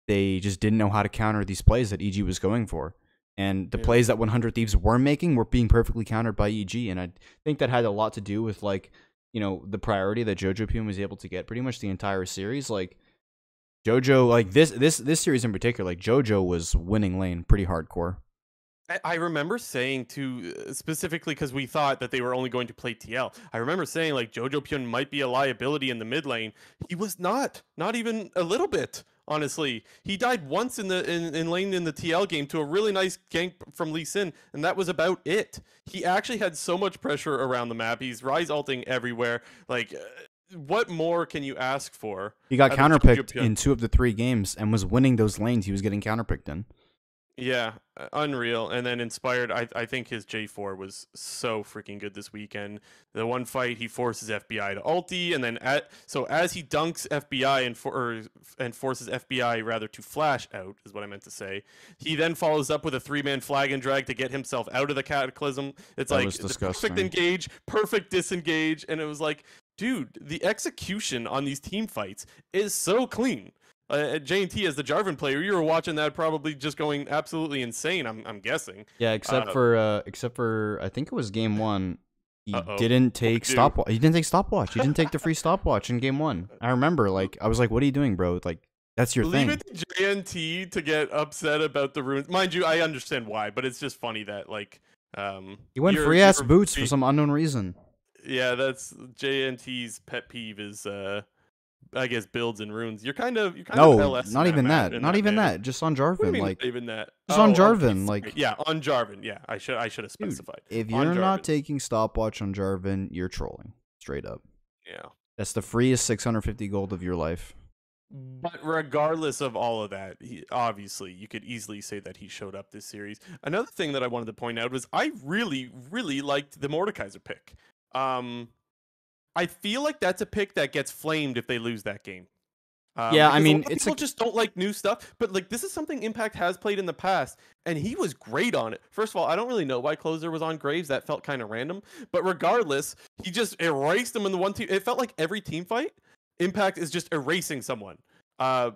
they just didn't know how to counter these plays that EG was going for. And the plays that 100 Thieves were making were being perfectly countered by EG, and I think that had a lot to do with, like, you know, the priority that Jojo Pune was able to get pretty much the entire series. Like, Jojo, like, this series in particular, like, Jojo was winning lane pretty hardcore. I remember saying specifically because we thought that they were only going to play TL. I remember saying, like, Jojo Pune might be a liability in the mid lane. He was not even a little bit. Honestly, he died once in lane in the TL game to a really nice gank from Lee Sin, and that was about it. He actually had so much pressure around the map. He's Rise ulting everywhere. Like, what more can you ask for? He got counterpicked in 2 of the 3 games and was winning those lanes he was getting counterpicked in. Yeah, unreal. And then inspired, I think his J4 was so freaking good this weekend. The one fight he forces FBI to ulti, and then as he dunks FBI and forces FBI rather to flash out is what I meant to say. He then follows up with a 3-man flag and drag to get himself out of the cataclysm. It's That like was the perfect disgusting. engage, perfect disengage, and it was like, dude, the execution on these team fights is so clean. At J&T as the Jarvan player, you were watching that probably just going absolutely insane. I'm guessing. Yeah, Uh except for I think it was game one. He oh, didn't what take do? stopwatch. He didn't take stopwatch. He didn't take the free stopwatch in game one. I remember, like, I was like, "What are you doing, bro? Like, that's your Leave thing." it to JNT to get upset about the runes. Mind you, I understand why, but it's just funny that like He went free ass boots for some unknown reason. yeah, that's JNT's pet peeve is I guess builds and runes. You're kind of No, LS in not that even that. in Not that even manner. that. Just on What do you Jarvan. mean Like, not even that? just on Okay, Jarvan. sorry. Like, Yeah, on Jarvan. Yeah, I should have dude, specified if on you're not Jarvan. taking stopwatch on Jarvan, you're trolling. Straight up. Yeah. That's the freest 650 gold of your life. But regardless of all of that, obviously you could easily say that he showed up this series. Another thing that I wanted to point out was I really, really liked the Mordekaiser pick. Um, I feel like that's a pick that gets flamed if they lose that game. Yeah, I Because a mean, lot of it's a people just don't like new stuff, but like this is something Impact has played in the past, and he was great on it. First of all, I don't really know why Closer was on Graves. That felt kind of random, but regardless, he just erased him in the one team. It felt like every team fight, Impact is just erasing someone. Uh,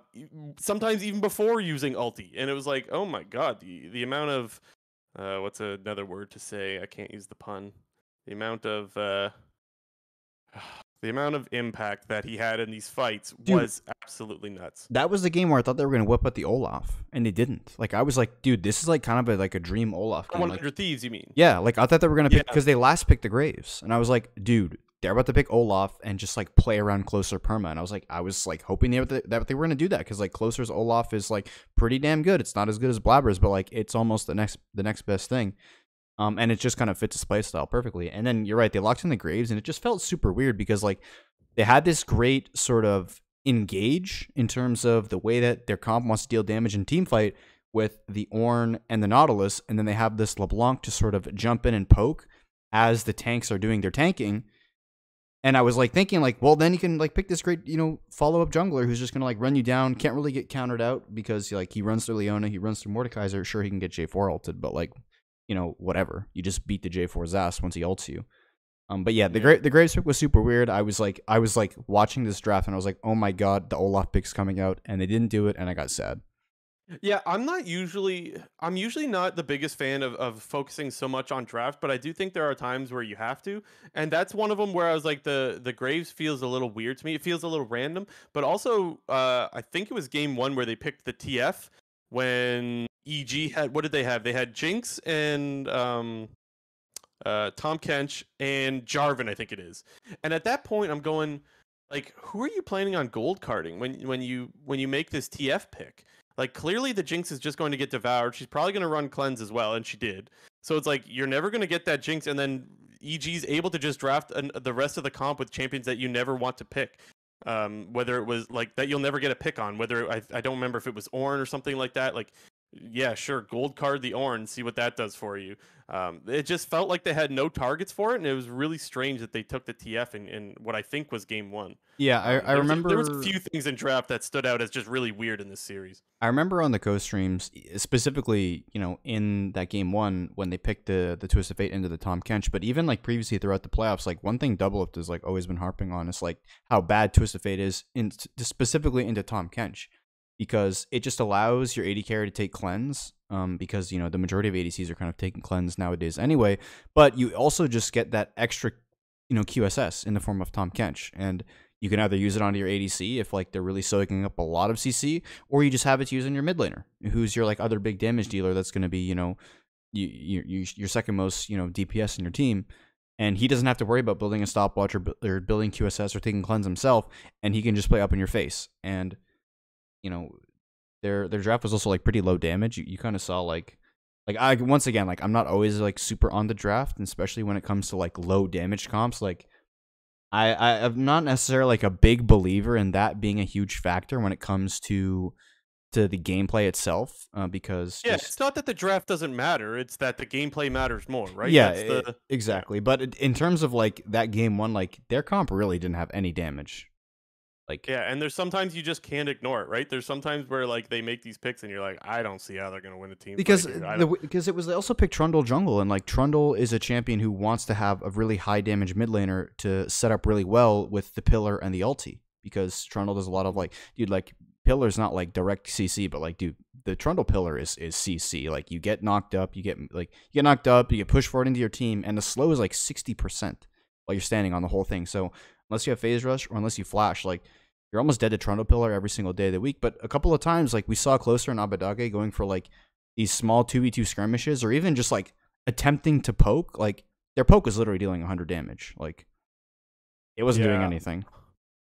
Sometimes even before using ulti, and it was like, oh my god, the amount of what's another word to say? I can't use the pun. The amount of the amount of impact that he had in these fights dude. was absolutely nuts. That was the game where I thought they were gonna whip out the Olaf, and they didn't. Like, I was like, dude, this is like kind of like a dream Olaf game. Like, 100 Thieves, you mean? yeah, like I thought they were gonna Yeah, pick because they last picked the Graves, and I was like, dude, they're about to pick Olaf and just like play around Closer perma, and I was like hoping that they were gonna do that because like Closer's Olaf is like pretty damn good. It's not as good as Blabber's, but like it's almost the next best thing. And it just kind of fits his play style perfectly. And then you're right, they locked in the Graves, and it just felt super weird because like they had this great sort of engage in terms of the way that their comp wants to deal damage in team fight with the Ornn and the Nautilus, and then they have this LeBlanc to sort of jump in and poke as the tanks are doing their tanking. And I was like thinking, like, well, then you can like pick this great, follow up jungler who's just gonna like run you down, can't really get countered out because like he runs through Leona, he runs through Mordekaiser. Sure, he can get J4 ulted, but like, whatever. You just beat the J4's ass once he ults you. But yeah, the Graves pick was super weird. I was like watching this draft and I was like, oh my god, the Olaf pick's coming out, and they didn't do it, and I got sad. yeah. I'm usually not the biggest fan of focusing so much on draft, but I do think there are times where you have to, and that's one of them where I was like, the Graves feels a little weird to me. It feels a little random, but also, I think it was game one where they picked the TF when EG had, what did they have? They had Jinx and Tom Kench and Jarvan, I think it is. And at that point, I'm going, like, who are you planning on gold carding when you make this TF pick? Like, clearly the Jinx is just going to get devoured. She's probably going to run cleanse as well, and she did. So it's like you're never going to get that Jinx, and then EG's able to just draft the rest of the comp with champions that you never want to pick. Whether it was like that, you'll never get a pick on. Whether I don't remember if it was Ornn or something like that. Like, yeah, sure, gold card the Ornn, see what that does for you. It just felt like they had no targets for it, and it was really strange that they took the TF in what I think was game one. Yeah, I There was a remember. few things in draft that stood out as just really weird in this series. I remember on the co streams, specifically, in that game one when they picked the Twist of Fate into the Tom Kench, but even like previously throughout the playoffs, like one thing Double Lift has like always been harping on is like how bad Twist of Fate is specifically into Tom Kench, because it just allows your AD carry to take cleanse. Because the majority of ADCs are kind of taking cleanse nowadays anyway, but you also just get that extra, QSS in the form of Tom Kench, and you can either use it onto your ADC if like they're really soaking up a lot of CC, or you just have it to use in your mid laner, who's your like other big damage dealer. That's going to be your second most DPS in your team, and he doesn't have to worry about building a stopwatch or building QSS or taking cleanse himself, and he can just play up in your face. And their draft was also like pretty low damage. You kind of saw like I once again, like I'm not always like super on the draft, and especially when it comes to like low damage comps. Like I'm not necessarily like a big believer in that being a huge factor when it comes to to the gameplay itself, because Yeah, just it's not that the draft doesn't matter, it's that the gameplay matters more, right? yeah, That's the yeah. exactly. But in terms of like that game one, like their comp really didn't have any damage. Like Yeah, and there's sometimes you just can't ignore it, right? There's sometimes where like they make these picks and you're like, I don't see how they're gonna win a team fight because here. I don't. because it was they also picked Trundle jungle, and like Trundle is a champion who wants to have a really high damage mid laner to set up really well with the pillar and the ulti, because Trundle does a lot of like, dude, like pillar's not like direct CC, but like, dude, the Trundle pillar is CC. Like you get knocked up, you get knocked up, you get pushed forward into your team, and the slow is like 60% while you're standing on the whole thing. So unless you have phase rush or unless you flash, like you're almost dead to Trundle pillar every single day of the week. But a couple of times, like we saw closer in Abadage going for like these small 2v2 skirmishes, or even just like attempting to poke. Like their poke was literally dealing 100 damage. Like it wasn't doing Yeah. anything.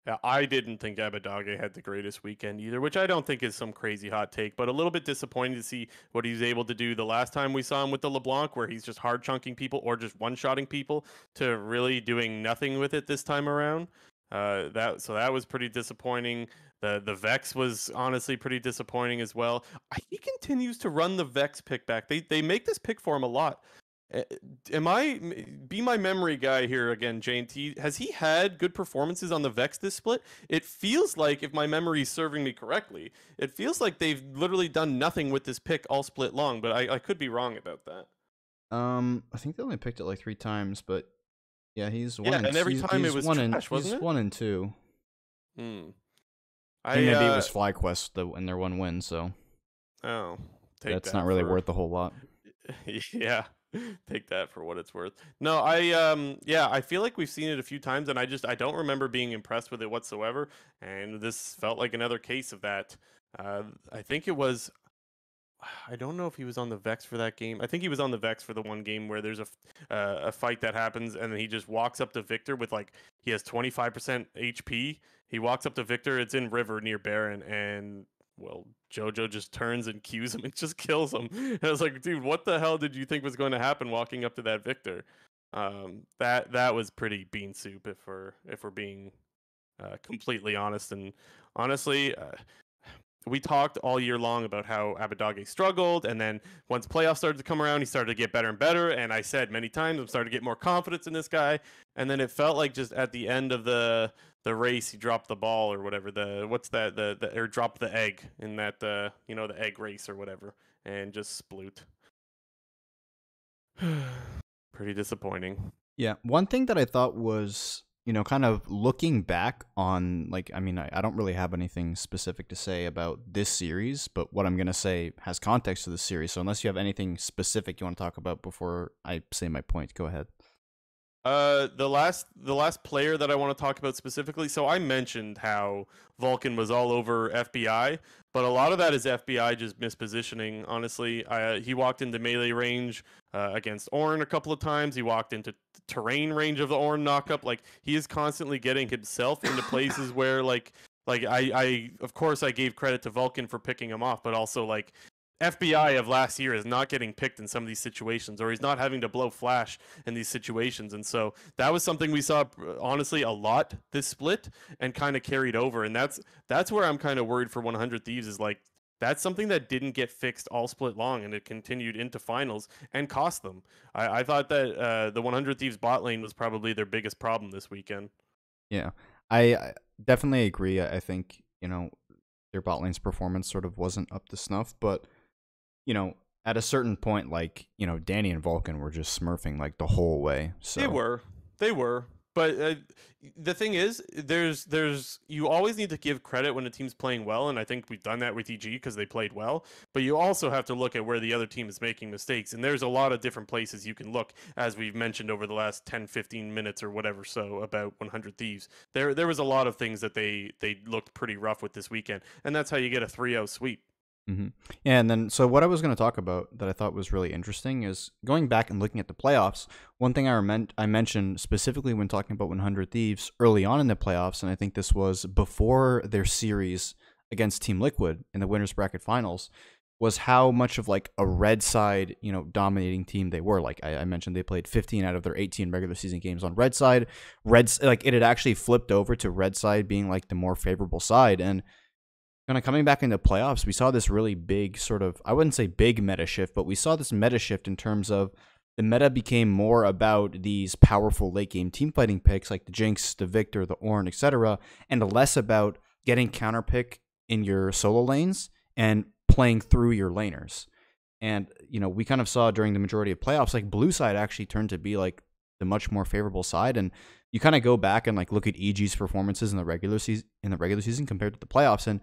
Yeah, I didn't think Abadage had the greatest weekend either, which I don't think is some crazy hot take, but a little bit disappointing to see what he's able to do the last time we saw him with the LeBlanc, where he's just hard chunking people or just one-shotting people, to really doing nothing with it this time around. That was pretty disappointing. The Vex was honestly pretty disappointing as well. He continues to run the Vex pick back. They make this pick for him a lot. Be my memory guy here again, JT? Has he had good performances on the Vex this split? It feels like, if my memory is serving me correctly, it feels like they've literally done nothing with this pick all split long, but I could be wrong about that. I think they only picked it like 3 times, but yeah, he's Yeah, one. and every time it was trash, wasn't he's it? 1 and 2. Hmm. I think maybe it was FlyQuest in their 1 win, so Oh, take that's that not really for worth a whole lot. yeah. Take that for what it's worth. No, yeah, I feel like we've seen it a few times, and I don't remember being impressed with it whatsoever. And this felt like another case of that. I think it was. I don't know if he was on the Vex for that game. I think he was on the Vex for the one game where there's a fight that happens, and then he just walks up to Victor with like, he has 25% HP. He walks up to Victor. It's in River near Baron, and well, Jojo just turns and cues him and just kills him. And I was like, dude, what the hell did you think was going to happen walking up to that Victor? That was pretty bean soup, if we're being completely honest. And honestly, we talked all year long about how Abadage struggled, and then once playoffs started to come around, he started to get better and better. And I said many times, I'm starting to get more confidence in this guy. And then it felt like just at the end of the race, he dropped the ball or whatever. Or dropped the egg in that the egg race or whatever, and just sploot. Pretty disappointing. Yeah, one thing that I thought was, kind of looking back on, like, I mean, I don't really have anything specific to say about this series, but what I'm going to say has context to this series. So unless you have anything specific you want to talk about before I say my point, go ahead. The last player that I want to talk about specifically. So I mentioned how Vulcan was all over FBI, but a lot of that is FBI just mispositioning. Honestly, he walked into melee range against Ornn a couple of times. He walked into terrain range of the Ornn knockup. Like, he is constantly getting himself into places where I of course I gave credit to Vulcan for picking him off, but also like, FBI of last year is not getting picked in some of these situations, or he's not having to blow flash in these situations. And so that was something we saw, honestly, a lot this split, and kind of carried over. And that's where I'm kind of worried for 100 Thieves, is like, that's something that didn't get fixed all split long, and it continued into finals and cost them. I thought that the 100 Thieves bot lane was probably their biggest problem this weekend. Yeah, I definitely agree. I think, their bot lane's performance sort of wasn't up to snuff, but at a certain point, like, Danny and Vulcan were just smurfing like the whole way. So They were. But the thing is, you always need to give credit when a team's playing well, and I think we've done that with EG because they played well. But you also have to look at where the other team is making mistakes, and there's a lot of different places you can look, as we've mentioned over the last 10, 15 minutes or whatever so about 100 Thieves. There was a lot of things that they looked pretty rough with this weekend, and that's how you get a 3-0 sweep. Mm-hmm. Yeah, and then so what I was going to talk about that I thought was really interesting is going back and looking at the playoffs. One thing I mentioned specifically when talking about 100 Thieves early on in the playoffs, and I think this was before their series against Team Liquid in the winners bracket finals, was how much of like a red side, dominating team they were. Like I mentioned, they played 15 out of their 18 regular season games on red side. Like it had actually flipped over to red side being like the more favorable side, and Kind of coming back into playoffs, we saw this really big sort of, I wouldn't say big meta shift, but we saw this meta shift in terms of the meta became more about these powerful late game team fighting picks like the Jinx, the Victor, the Ornn, etc., and less about getting counter pick in your solo lanes and playing through your laners. And, we kind of saw during the majority of playoffs, like blue side actually turned to be like the much more favorable side. And you kind of go back and like look at EG's performances in the regular season compared to the playoffs. And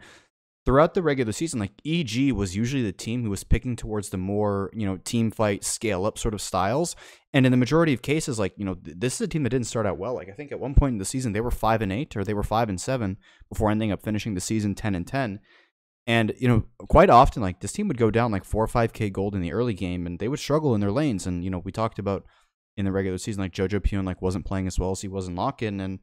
throughout the regular season, like EG was usually the team who was picking towards the more, team fight, scale up sort of styles. And in the majority of cases, like, this is a team that didn't start out well. Like, I think at one point in the season, they were 5-8 or they were 5-7 before ending up finishing the season 10-10. And, quite often, like, this team would go down like 4 or 5K gold in the early game and they would struggle in their lanes. And, we talked about in the regular season, like Jojo Pion, like, wasn't playing as well as he was in lock-in. And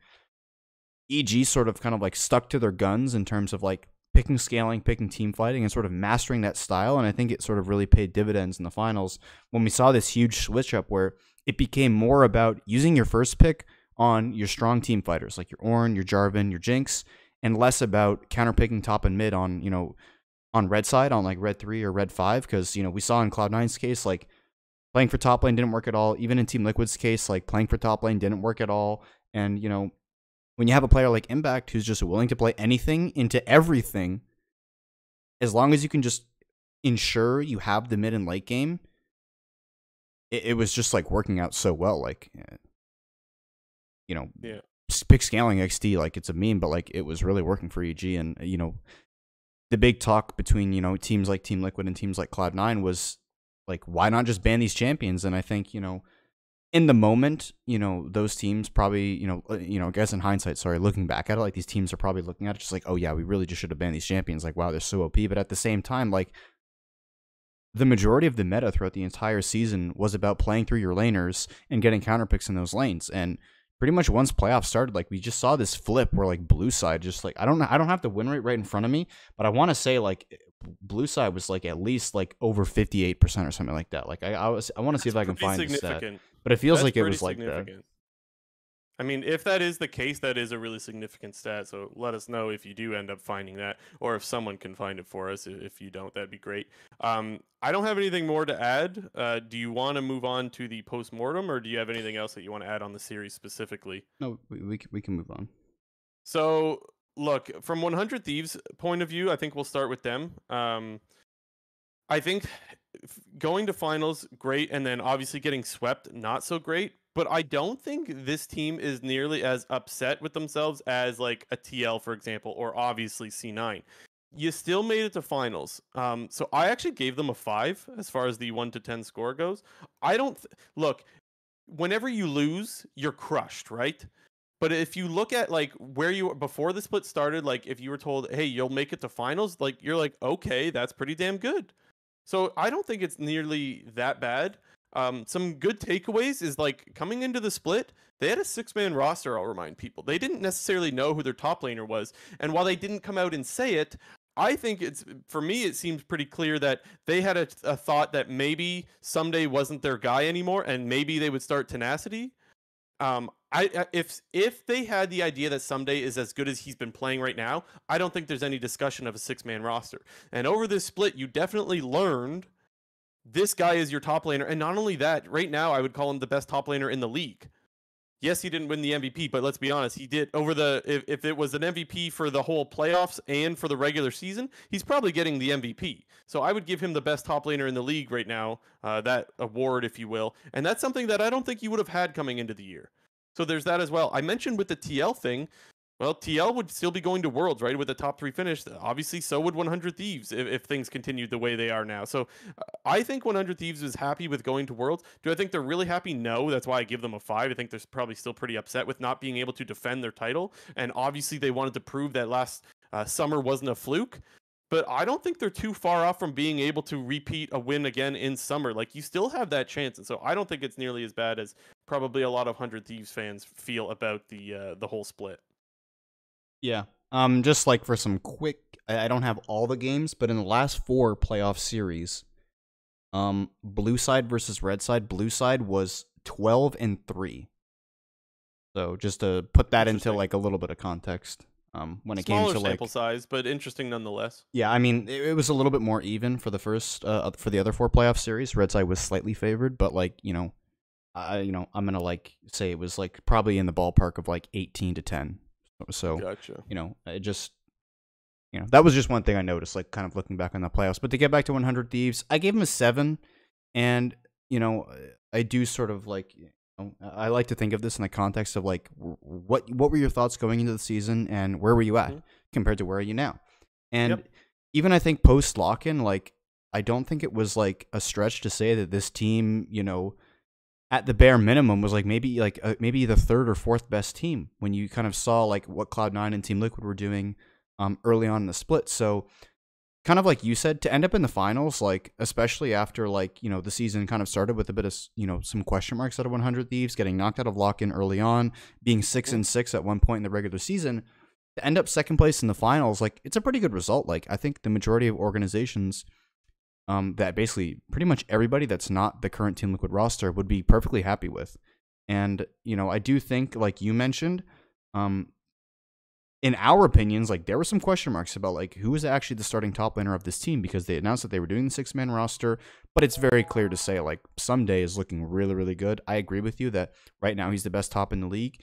EG sort of kind of like stuck to their guns in terms of like picking scaling, picking team fighting, and sort of mastering that style. And I think it sort of really paid dividends in the finals when we saw this huge switch up where it became more about using your first pick on your strong team fighters like your Ornn, your Jarvan, your Jinx, and less about counterpicking top and mid on, on red side, on like red 3 or red 5. Because, we saw in Cloud9's case, like playing for top lane didn't work at all. Even in Team Liquid's case, like playing for top lane didn't work at all. And, when you have a player like Impact who's just willing to play anything into everything, as long as you can just ensure you have the mid and late game, it was just like working out so well. Like, yeah. Pick scaling XD, like it's a meme, but like it was really working for EG. And, the big talk between, teams like Team Liquid and teams like Cloud9 was like, why not just ban these champions? And I think, in the moment, those teams probably, I guess in hindsight, looking back at it, like these teams are probably looking at it just like, oh yeah, we really just should have banned these champions. Like, wow, they're so OP. But at the same time, like the majority of the meta throughout the entire season was about playing through your laners and getting counter picks in those lanes. And pretty much once playoffs started, like we just saw this flip where like blue side just like, I don't have the win rate right in front of me, but I want to say like blue side was like at least like over 58% or something like that. Like I want to see if I can find the stat. But it feels like it was like that. I mean, if that is the case, that is a really significant stat. So let us know if you do end up finding that, or if someone can find it for us. If you don't, that'd be great. I don't have anything more to add. Do you want to move on to the post-mortem, or do you have anything else that you want to add on the series specifically? No, we can move on. So, look, from 100 Thieves' point of view, I think we'll start with them. I think going to finals, great, and then obviously getting swept, not so great. But I don't think this team is nearly as upset with themselves as like a TL, for example, or obviously C9. You still made it to finals. So I actually gave them a 5 as far as the 1 to 10 score goes. I don't look, whenever you lose, you're crushed, right? But if you look at like where you were before the split started, like if you were told, hey, you'll make it to finals, like you're like, okay, that's pretty damn good. So I don't think it's nearly that bad. Some good takeaways is like coming into the split, they had a 6-man roster, I'll remind people. They didn't necessarily know who their top laner was. And while they didn't come out and say it, I think for me, it seems pretty clear that they had a thought that maybe Someday wasn't their guy anymore and maybe they would start Tenacity. If they had the idea that Someday is as good as he's been playing right now, I don't think there's any discussion of a 6-man roster. And over this split, you definitely learned this guy is your top laner. And not only that, right now I would call him the best top laner in the league. Yes, he didn't win the MVP, but let's be honest, he did over if it was an MVP for the whole playoffs and for the regular season, he's probably getting the MVP. So I would give him the best top laner in the league right now, that award, if you will. And that's something that I don't think you would have had coming into the year. So there's that as well. I mentioned with the TL thing, well, TL would still be going to Worlds, right, with the top 3 finish. Obviously, so would 100 Thieves if things continued the way they are now. So I think 100 Thieves is happy with going to Worlds. Do I think they're really happy? No. That's why I give them a 5. I think they're probably still pretty upset with not being able to defend their title. And obviously, they wanted to prove that last summer wasn't a fluke. But I don't think they're too far off from being able to repeat a win again in summer. Like, you still have that chance. And so I don't think it's nearly as bad as probably a lot of 100 Thieves fans feel about the whole split. Yeah. Just like for some quick, I don't have all the games, but in the last 4 playoff series, blue side versus red side, blue side was 12-3. So just to put that into like a little bit of context. When it came Smaller to sample like, size, but interesting nonetheless. yeah, I mean, it was a little bit more even for the for the other four playoff series. Red Side was slightly favored, but like, I'm gonna like say it was like probably in the ballpark of like 18-10. So, Gotcha. it just, that was just one thing I noticed, like kind of looking back on the playoffs. But to get back to 100 Thieves, I gave him a 7, and I do sort of like, I like to think of this in the context of like, what were your thoughts going into the season, and where were you at compared to where are you now? And even I think post lock-in, like, I don't think it was like a stretch to say that this team, at the bare minimum was like maybe the third or fourth best team when you kind of saw like what Cloud9 and Team Liquid were doing early on in the split. So kind of like you said, to end up in the finals, like especially after like, the season kind of started with a bit of, some question marks out of 100 Thieves, getting knocked out of lock-in early on, being 6-6 at one point in the regular season, to end up second place in the finals, like it's a pretty good result. Like I think the majority of organizations that basically pretty much everybody that's not the current Team Liquid roster would be perfectly happy with. And, I do think, like you mentioned, in our opinions, like there were some question marks about like who was actually the starting top laner of this team, because they announced that they were doing the 6-man roster, but it's very clear to say like Someday is looking really, really good. I agree with you that right now he's the best top in the league.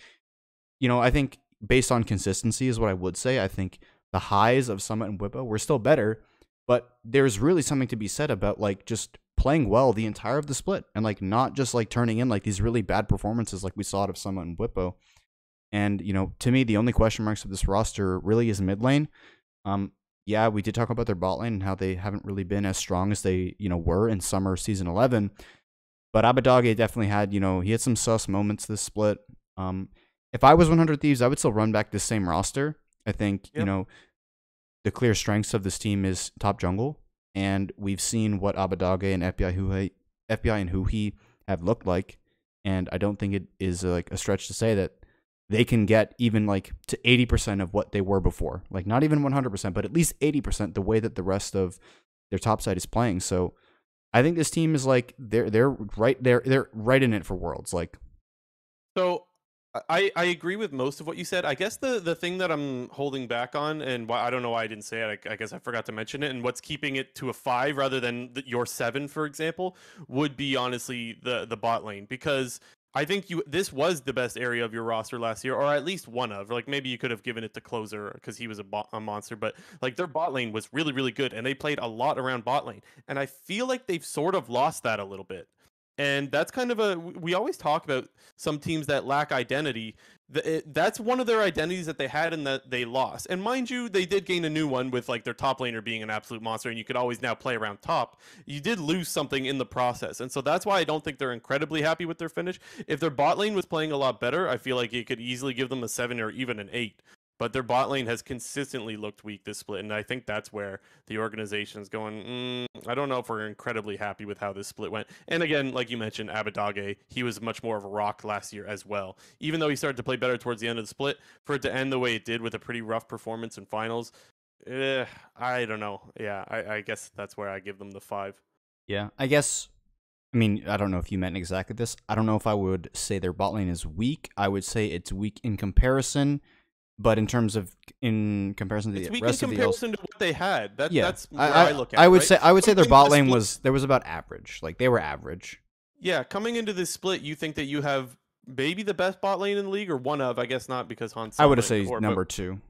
I think based on consistency is what I would say. I think the highs of Summit and Whippo were still better, but there's really something to be said about like just playing well the entire of the split, and like not just like turning in like these really bad performances like we saw out of Summit and Whippo. And, to me, the only question marks of this roster really is mid lane. Yeah, we did talk about their bot lane and how they haven't really been as strong as they, were in summer season 11. But Abadage definitely had, he had some sus moments this split. If I was 100 Thieves, I would still run back the same roster. I think, the clear strengths of this team is top jungle. And we've seen what Abadage and FBI and Huhi have looked like. And I don't think it is like a stretch to say that they can get even like to 80% of what they were before. Like not even 100%, but at least 80% the way that the rest of their top side is playing. So I think this team is like they're right in it for Worlds. Like, so I agree with most of what you said. I guess the thing that I'm holding back on, and why I don't know why I didn't say it, I guess I forgot to mention it, and what's keeping it to a 5 rather than your 7, for example, would be honestly the bot lane, because I think this was the best area of your roster last year, or at least one of. Like maybe you could have given it to Closer because he was a monster, but like their bot lane was really, really good, and they played a lot around bot lane. And I feel like they've sort of lost that a little bit. And that's kind of we always talk about some teams that lack identity. That's one of their identities that they had and that they lost. And mind you, they did gain a new one with like their top laner being an absolute monster, and you could always now play around top. You did lose something in the process. And so that's why I don't think they're incredibly happy with their finish. If their bot lane was playing a lot better, I feel like it could easily give them a 7 or even an 8. But their bot lane has consistently looked weak this split, and I think that's where the organization is going, I don't know if we're incredibly happy with how this split went. And again, like you mentioned, Abadage, he was much more of a rock last year as well. Even though he started to play better towards the end of the split, for it to end the way it did with a pretty rough performance in finals, I don't know. Yeah, I guess that's where I give them the 5. Yeah, I guess, I mean, I don't know if you meant exactly this. I don't know if I would say their bot lane is weak. I would say it's weak in comparison. But in terms of in comparison to the rest of the comparison to what they had. That's where I look at it. I would say their bot lane was about average. Like they were average. Yeah, coming into this split, you think that you have maybe the best bot lane in the league, or one of, I guess not, because Hans. I would say number 2.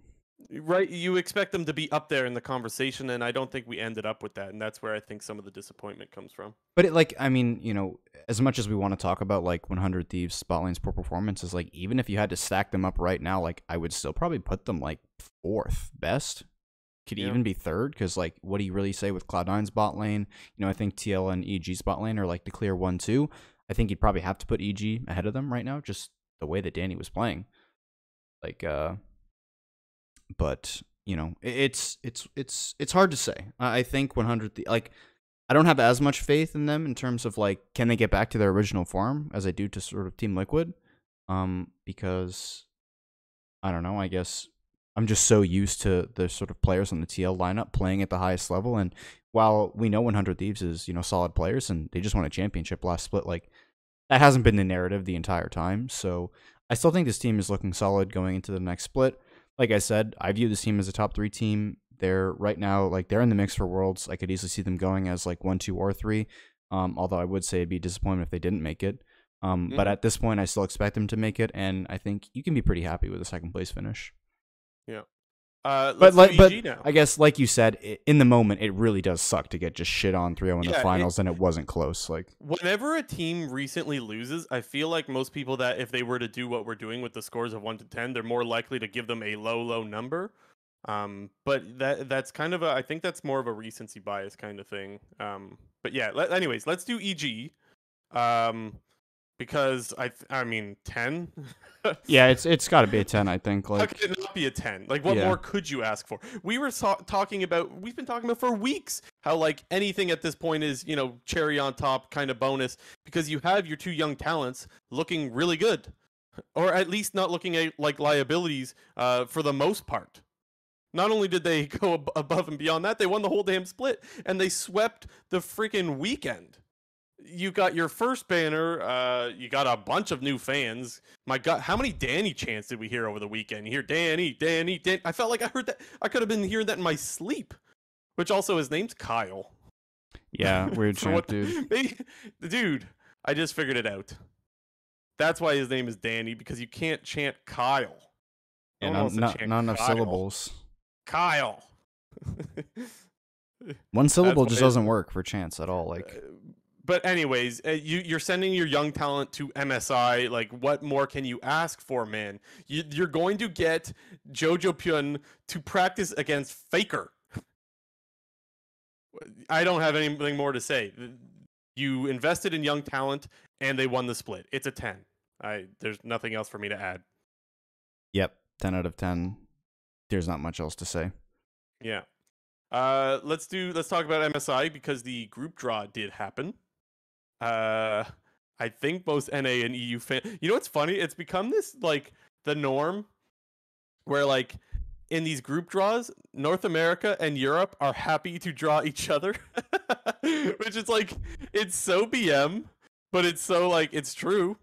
Right, you expect them to be up there in the conversation, and I don't think we ended up with that, and that's where I think some of the disappointment comes from. But I mean, as much as we want to talk about like 100 Thieves bot lane's poor performances, like even if you had to stack them up right now, like I would still probably put them like 4th best. Could even be 3rd, because like what do you really say with Cloud9's bot lane? I think TL and EG's bot lane are like the clear 1-2. I think you'd probably have to put EG ahead of them right now, just the way that Danny was playing. Like but it's hard to say. I think 100 like I don't have as much faith in them in terms of like can they get back to their original form as I do to sort of Team Liquid, because I don't know, I guess I'm just so used to the sort of players on the TL lineup playing at the highest level. And while we know 100 Thieves is solid players and they just won a championship last split, like that hasn't been the narrative the entire time. So I still think this team is looking solid going into the next split. like I said, I view this team as a top 3 team. They're right now, like, they're in the mix for Worlds. I could easily see them going as like 1, 2, or 3. Although I would say it'd be disappointment if they didn't make it. But at this point, I still expect them to make it, and I think you can be pretty happy with a second place finish. Yeah. But Let's do EG now. I guess, like you said, in the moment, it really does suck to get just shit on 3-0 in the finals, and it wasn't close. Like, whenever a team recently loses, I feel like most people that if they were to do what we're doing with the scores of 1 to 10, they're more likely to give them a low number. But that's kind of I think that's more of a recency bias kind of thing. But yeah. Anyways, let's do EG. Because I mean 10. yeah, it's got to be a 10. I think. Like, how could it not be a 10? Like, what more could you ask for? We've been talking about for weeks how like anything at this point is, you know, cherry on top kind of bonus because you have your 2 young talents looking really good, or at least not looking at like liabilities for the most part. Not only did they go above and beyond that, they won the whole damn split and they swept the freaking weekend. You got your first banner. You got a bunch of new fans. My God, how many Danny chants did we hear over the weekend? You hear Danny. I felt like I heard that. I could have been hearing that in my sleep. Which also, his name's Kyle. Yeah, weird chant, dude. Dude, I just figured it out. That's why his name is Danny, because you can't chant Kyle. And not enough syllables. Kyle. One syllable just doesn't work for chants at all. Like. But anyways, you're sending your young talent to MSI. Like, what more can you ask for, man? You're going to get Jojo Pyun to practice against Faker. I don't have anything more to say. You invested in young talent, and they won the split. It's a 10. There's nothing else for me to add. Yep, 10 out of 10. There's not much else to say. Yeah. Let's talk about MSI because the group draw did happen. I think most NA and EU fans. You know what's funny? It's become this like the norm, where like in these group draws, North America and Europe are happy to draw each other, which is like it's so BM, but it's so like it's true.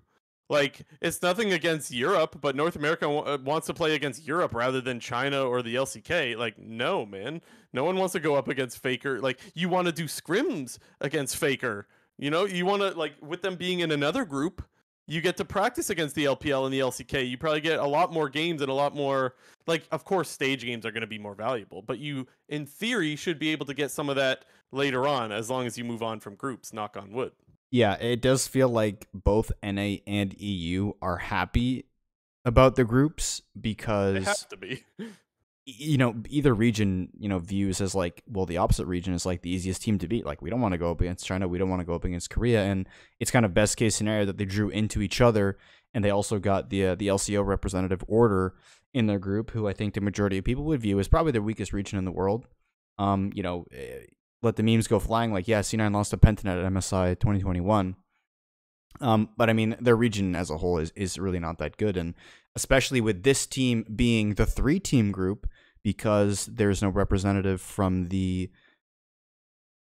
Like it's nothing against Europe, but North America wants to play against Europe rather than China or the LCK. Like no, man, no one wants to go up against Faker. Like you want to do scrims against Faker. You know, you want to, like, with them being in another group, you get to practice against the LPL and the LCK. You probably get a lot more games and a lot more, like, of course, stage games are going to be more valuable. But you, in theory, should be able to get some of that later on as long as you move on from groups, knock on wood. Yeah, it does feel like both NA and EU are happy about the groups because... They have to be. You know, either region, you know, views as like, well, the opposite region is like the easiest team to beat. Like, we don't want to go up against China. We don't want to go up against Korea. And it's kind of best case scenario that they drew into each other. And they also got the LCO representative Order in their group, who I think the majority of people would view as probably their weakest region in the world. You know, let the memes go flying. Like, yeah, C9 lost to PENTA at MSI 2021. But I mean, their region as a whole is really not that good. And especially with this team being the 3-team group, because there's no representative from the,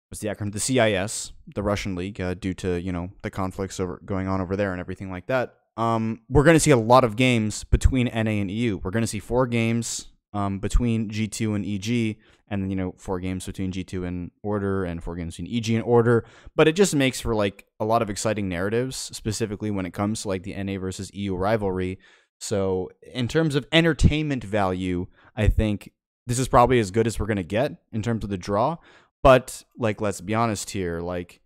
what's the acronym? The CIS, the Russian league, due to, you know, the conflicts going on over there and everything like that. We're going to see a lot of games between NA and EU. We're going to see 4 games between G2 and EG, and then, you know, 4 games between G2 and Order, and 4 games between EG and Order. But it just makes for like a lot of exciting narratives, specifically when it comes to like the NA versus EU rivalry. So in terms of entertainment value, I think this is probably as good as we're going to get in terms of the draw. But like, let's be honest here, like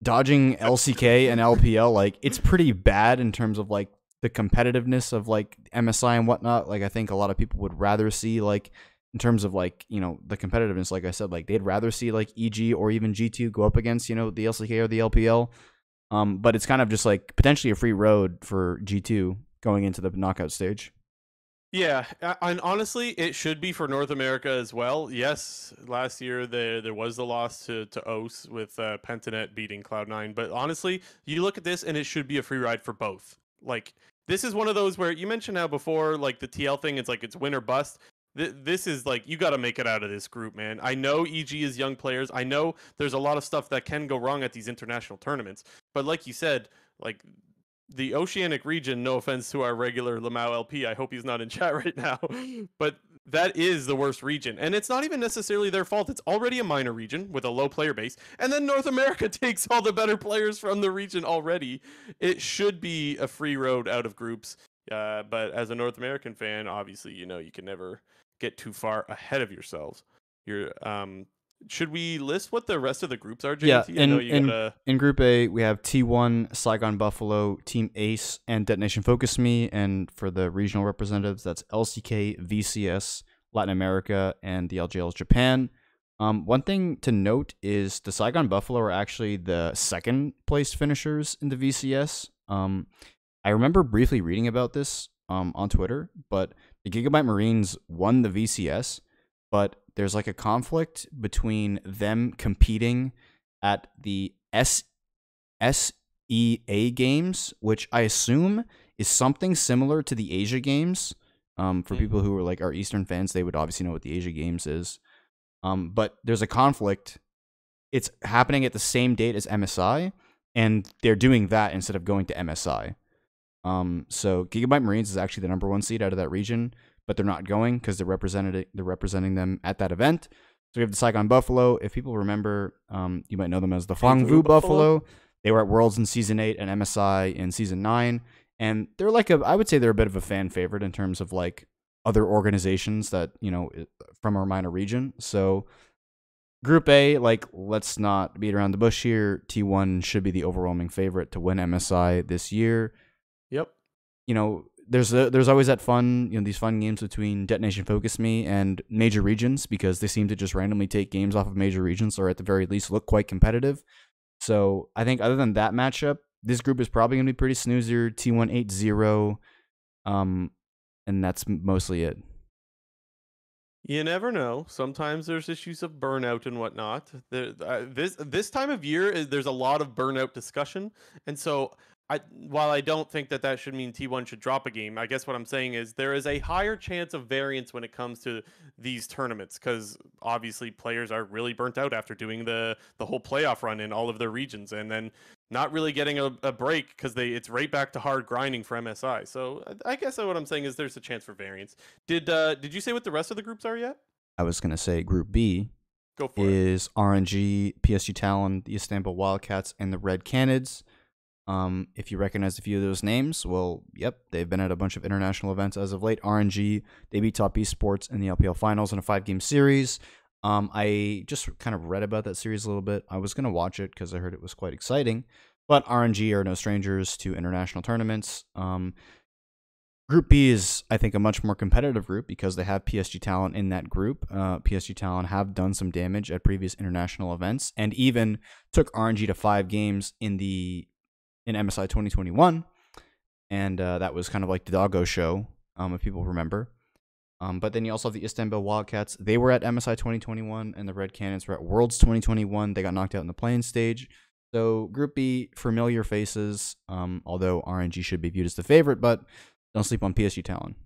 dodging LCK and LPL, like it's pretty bad in terms of like the competitiveness of like MSI and whatnot. Like I think a lot of people would rather see like, in terms of like, you know, the competitiveness, like I said, like they'd rather see like EG or even G2 go up against, you know, the LCK or the LPL. But it's kind of just like potentially a free road for G2 going into the knockout stage. Yeah, and honestly, it should be for North America as well. Yes, last year there was the loss to OS with Pentanet beating Cloud9, but honestly, you look at this and it should be a free ride for both. Like, this is one of those where you mentioned how before, like the TL thing, it's like it's win or bust. This is like, you got to make it out of this group, man. I know EG is young players. I know there's a lot of stuff that can go wrong at these international tournaments. But like you said, like the Oceanic region, no offense to our regular Lamau LP, I hope he's not in chat right now, but that is the worst region. And it's not even necessarily their fault. It's already a minor region with a low player base. And then North America takes all the better players from the region already. It should be a free road out of groups. But as a North American fan, obviously, you can never get too far ahead of yourselves. Should we list what the rest of the groups are, Yeah, JT? I know you gotta. in Group A, we have T1, Saigon Buffalo, Team Ace, and Detonation Focus Me. And for the regional representatives, that's LCK, VCS, Latin America, and the LGL's Japan. One thing to note is the Saigon Buffalo are actually the second place finishers in the VCS. I remember briefly reading about this on Twitter, but the Gigabyte Marines won the VCS, but there's like a conflict between them competing at the SEA Games, which I assume is something similar to the Asia Games. For people who are like our Eastern fans, they would obviously know what the Asia Games is. But there's a conflict. It's happening at the same date as MSI, and they're doing that instead of going to MSI. So Gigabyte Marines is actually the number 1 seed out of that region, but they're not going because they're representing them at that event. So we have the Saigon Buffalo. If people remember, you might know them as the Fangvu Buffalo. They were at Worlds in Season 8 and MSI in Season 9. And they're like I would say they're a bit of a fan favorite in terms of like other organizations that, from our minor region. So Group A, like, let's not beat around the bush here. T1 should be the overwhelming favorite to win MSI this year. Yep. There's always that fun, these fun games between Detonation Focus Me and major regions because they seem to just randomly take games off of major regions or at the very least look quite competitive. So I think other than that matchup, this group is probably going to be pretty snoozer, T1 8-0, and that's mostly it. You never know. Sometimes there's issues of burnout and whatnot. This time of year, there's a lot of burnout discussion, and so while I don't think that should mean T1 should drop a game, I guess what I'm saying is there is a higher chance of variance when it comes to these tournaments because obviously players are really burnt out after doing the whole playoff run in all of their regions and then not really getting a break because it's right back to hard grinding for MSI. So I guess what I'm saying is there's a chance for variance. Did you say what the rest of the groups are yet? I was going to say Group B is RNG, PSG Talon, the Istanbul Wildcats, and the Red Canids. If you recognize a few of those names, well, yep, they've been at a bunch of international events as of late. RNG, they beat Top Esports in the LPL Finals in a 5-game series. I just kind of read about that series a little bit. I was going to watch it because I heard it was quite exciting. But RNG are no strangers to international tournaments. Group B is, I think, a much more competitive group because they have PSG Talent in that group. PSG Talent have done some damage at previous international events and even took RNG to 5 games in MSI 2021, and that was kind of like the doggo show, if people remember. But then you also have the Istanbul Wildcats. They were at MSI 2021, and the Red Cannons were at Worlds 2021. They got knocked out in the playing stage. So Group B, familiar faces, although RNG should be viewed as the favorite, but don't sleep on PSG Talon.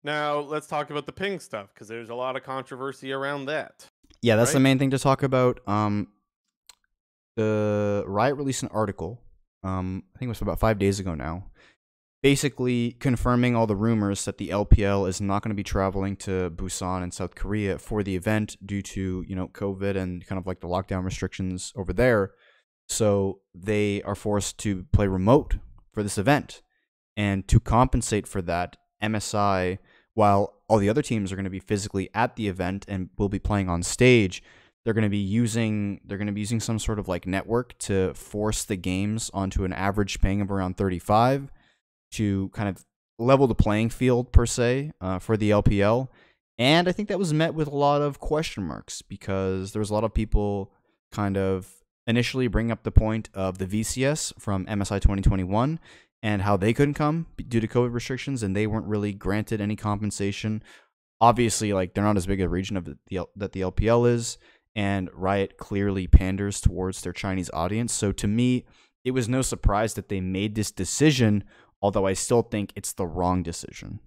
Now, let's talk about the ping stuff, because there's a lot of controversy around that. Yeah, that's the main thing to talk about. The Riot released an article, I think it was about 5 days ago now, basically confirming all the rumors that the LPL is not going to be traveling to Busan in South Korea for the event due to, COVID and kind of like the lockdown restrictions over there. So they are forced to play remote for this event. And to compensate for that, MSI, while all the other teams are going to be physically at the event and will be playing on stage, they're going to be using some sort of like network to force the games onto an average ping of around 35 to kind of level the playing field per se for the LPL. And I think that was met with a lot of question marks because there was a lot of people kind of initially bring up the point of the VCS from MSI 2021 and how they couldn't come due to COVID restrictions and they weren't really granted any compensation. Obviously, like they're not as big a region of that the LPL is, and Riot clearly panders towards their Chinese audience. So to me, it was no surprise that they made this decision, although I still think it's the wrong decision.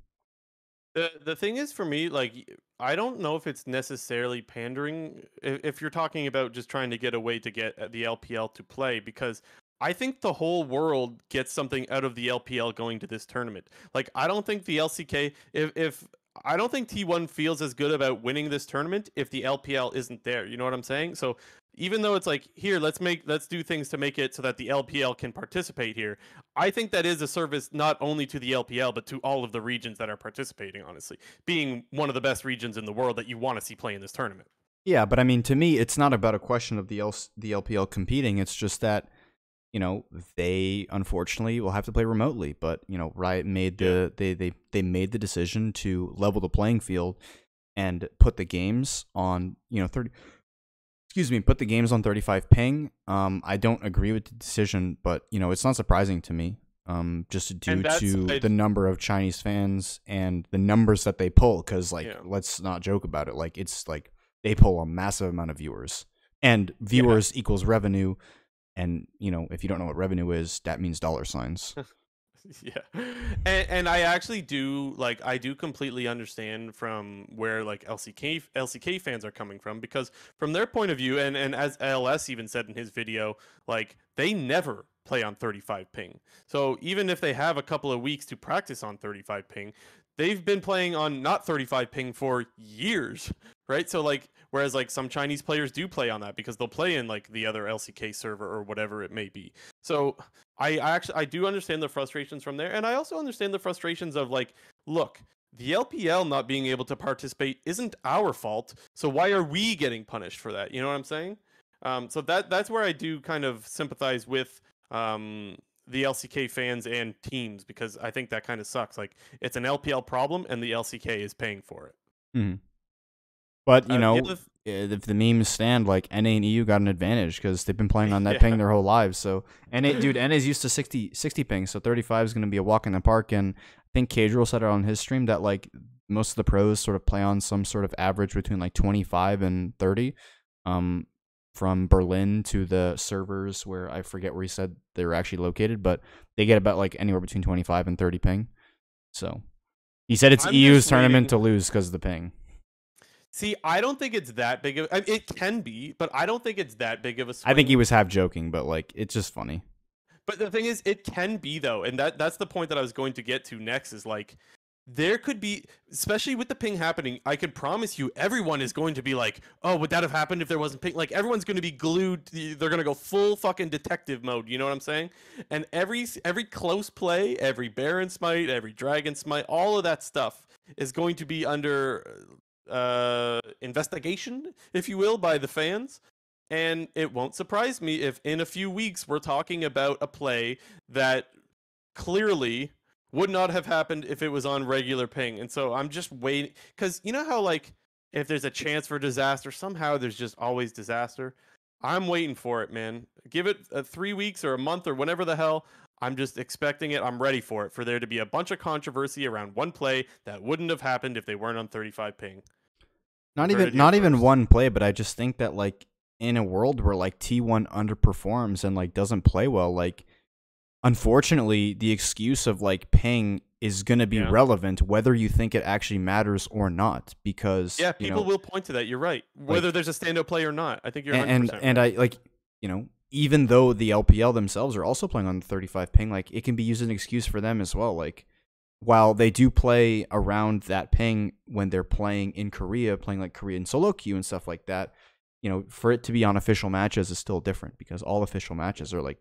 The thing is, for me, like, I don't know if it's necessarily pandering if you're talking about just trying to get a way to get the LPL to play, because I think the whole world gets something out of the LPL going to this tournament. Like, I don't think the LCK, if I don't think T1 feels as good about winning this tournament if the LPL isn't there. You know what I'm saying? So even though it's like, here, let's do things to make it so that the LPL can participate here. I think that is a service not only to the LPL but to all of the regions that are participating. Honestly, being one of the best regions in the world that you want to see play in this tournament. Yeah, but I mean, to me, it's not about a question of the LPL competing. It's just that, you know, they unfortunately will have to play remotely. But, you know, Riot made they made the decision to level the playing field and put the games on, you know, put the games on 35 ping. I don't agree with the decision, but, you know, it's not surprising to me. Just due to the number of Chinese fans and the numbers that they pull, because, like, let's not joke about it. Like, it's like they pull a massive amount of viewers, and viewers equals revenue. And, you know, if you don't know what revenue is, that means dollar signs. Yeah. And I actually do, like, I do completely understand from where, like, LCK fans are coming from, because from their point of view, and as LS even said in his video, like, they never play on 35 ping. So even if they have a couple of weeks to practice on 35 ping, they've been playing on not 35 ping for years, right? So, like, whereas, like, some Chinese players do play on that because they'll play in, like, the other LCK server or whatever it may be. So I do understand the frustrations from there, and I also understand the frustrations of, like, look, the LPL not being able to participate isn't our fault, so why are we getting punished for that? You know what I'm saying? So that's where I do kind of sympathize with the LCK fans and teams, because I think that kind of sucks. Like, it's an LPL problem, and the LCK is paying for it. Mm-hmm. But, you know, if the memes stand, like, NA and EU got an advantage because they've been playing on that ping their whole lives. So, NA's used to 60 ping, so 35 is going to be a walk in the park. And I think Cadril said it on his stream that, like, most of the pros sort of play on some sort of average between, like, 25 and 30. From Berlin to the servers where I forget where he said they were actually located, but they get about, like, anywhere between 25 and 30 ping. So he said it's EU's tournament to lose because of the ping. See, I don't think it's that big of. I mean, it can be, but I don't think it's that big of a swing. I think he was half joking, but, like, it's just funny. But the thing is, it can be, though, and that's the point that I was going to get to next. Is, like, there could be, especially with the ping happening, I could promise you, everyone is going to be like, "Oh, would that have happened if there wasn't ping?" Like, everyone's going to be glued. They're going to go full fucking detective mode. You know what I'm saying? And every close play, every Baron smite, every Dragon smite, all of that stuff is going to be under investigation, if you will, by the fans. And it won't surprise me if in a few weeks we're talking about a play that clearly would not have happened if it was on regular ping. And so I'm just waiting, because you know how, like, if there's a chance for disaster, somehow there's just always disaster. I'm waiting for it, man. Give it 3 weeks or a month or whenever the hell. I'm just expecting it. I'm ready for it, for there to be a bunch of controversy around one play that wouldn't have happened if they weren't on 35 ping. Not even one play, but I just think that, like, in a world where, like, T1 underperforms and, like, doesn't play well, like, unfortunately, the excuse of, like, ping is going to be relevant whether you think it actually matters or not, because people will point to that. You're right. Whether there's a standout play or not. I think you're 100% and I, like, you know, even though the LPL themselves are also playing on 35 ping, like, it can be used as an excuse for them as well. Like, while they do play around that ping when they're playing in Korea, playing, like, Korean solo queue and stuff like that, you know, for it to be on official matches is still different, because all official matches are, like,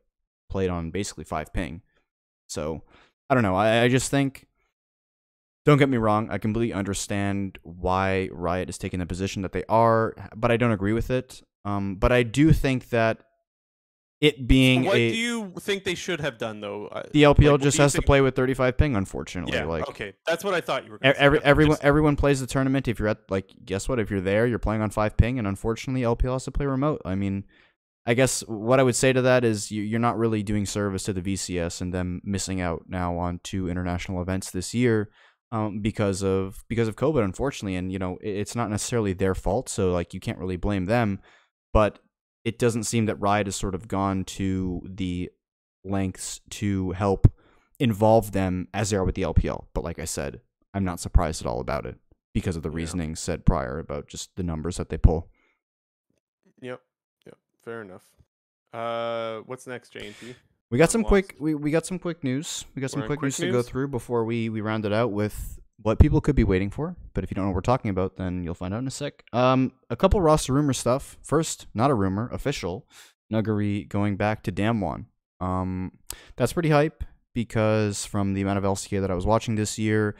played on basically 5 ping. So I don't know. I just think, don't get me wrong, I completely understand why Riot is taking the position that they are, but I don't agree with it. But I do think that it being what do you think they should have done, though? The LPL just has to play with 35 ping, unfortunately. Yeah, like, okay. That's what I thought you were going to say. Everyone plays the tournament. If you're at, like, guess what? If you're there, you're playing on 5 ping, and unfortunately, LPL has to play remote. I mean, I guess what I would say to that is you're not really doing service to the VCS and them missing out now on 2 international events this year because of COVID, unfortunately. And, you know, it's not necessarily their fault, so, like, you can't really blame them. But it doesn't seem that Riot has sort of gone to the lengths to help involve them as they are with the LPL. But like I said, I'm not surprised at all about it because of the reasoning said prior about just the numbers that they pull. Yep. Fair enough. What's next, JNT? We got I've some lost. quick we got some quick news. We got some We're in quick news quick to go news. through before we round it out with what people could be waiting for. But if you don't know what we're talking about, then you'll find out in a sec. A couple roster rumor stuff. First, not a rumor, official. Nuggery going back to Damwon. That's pretty hype because from the amount of LCK that I was watching this year,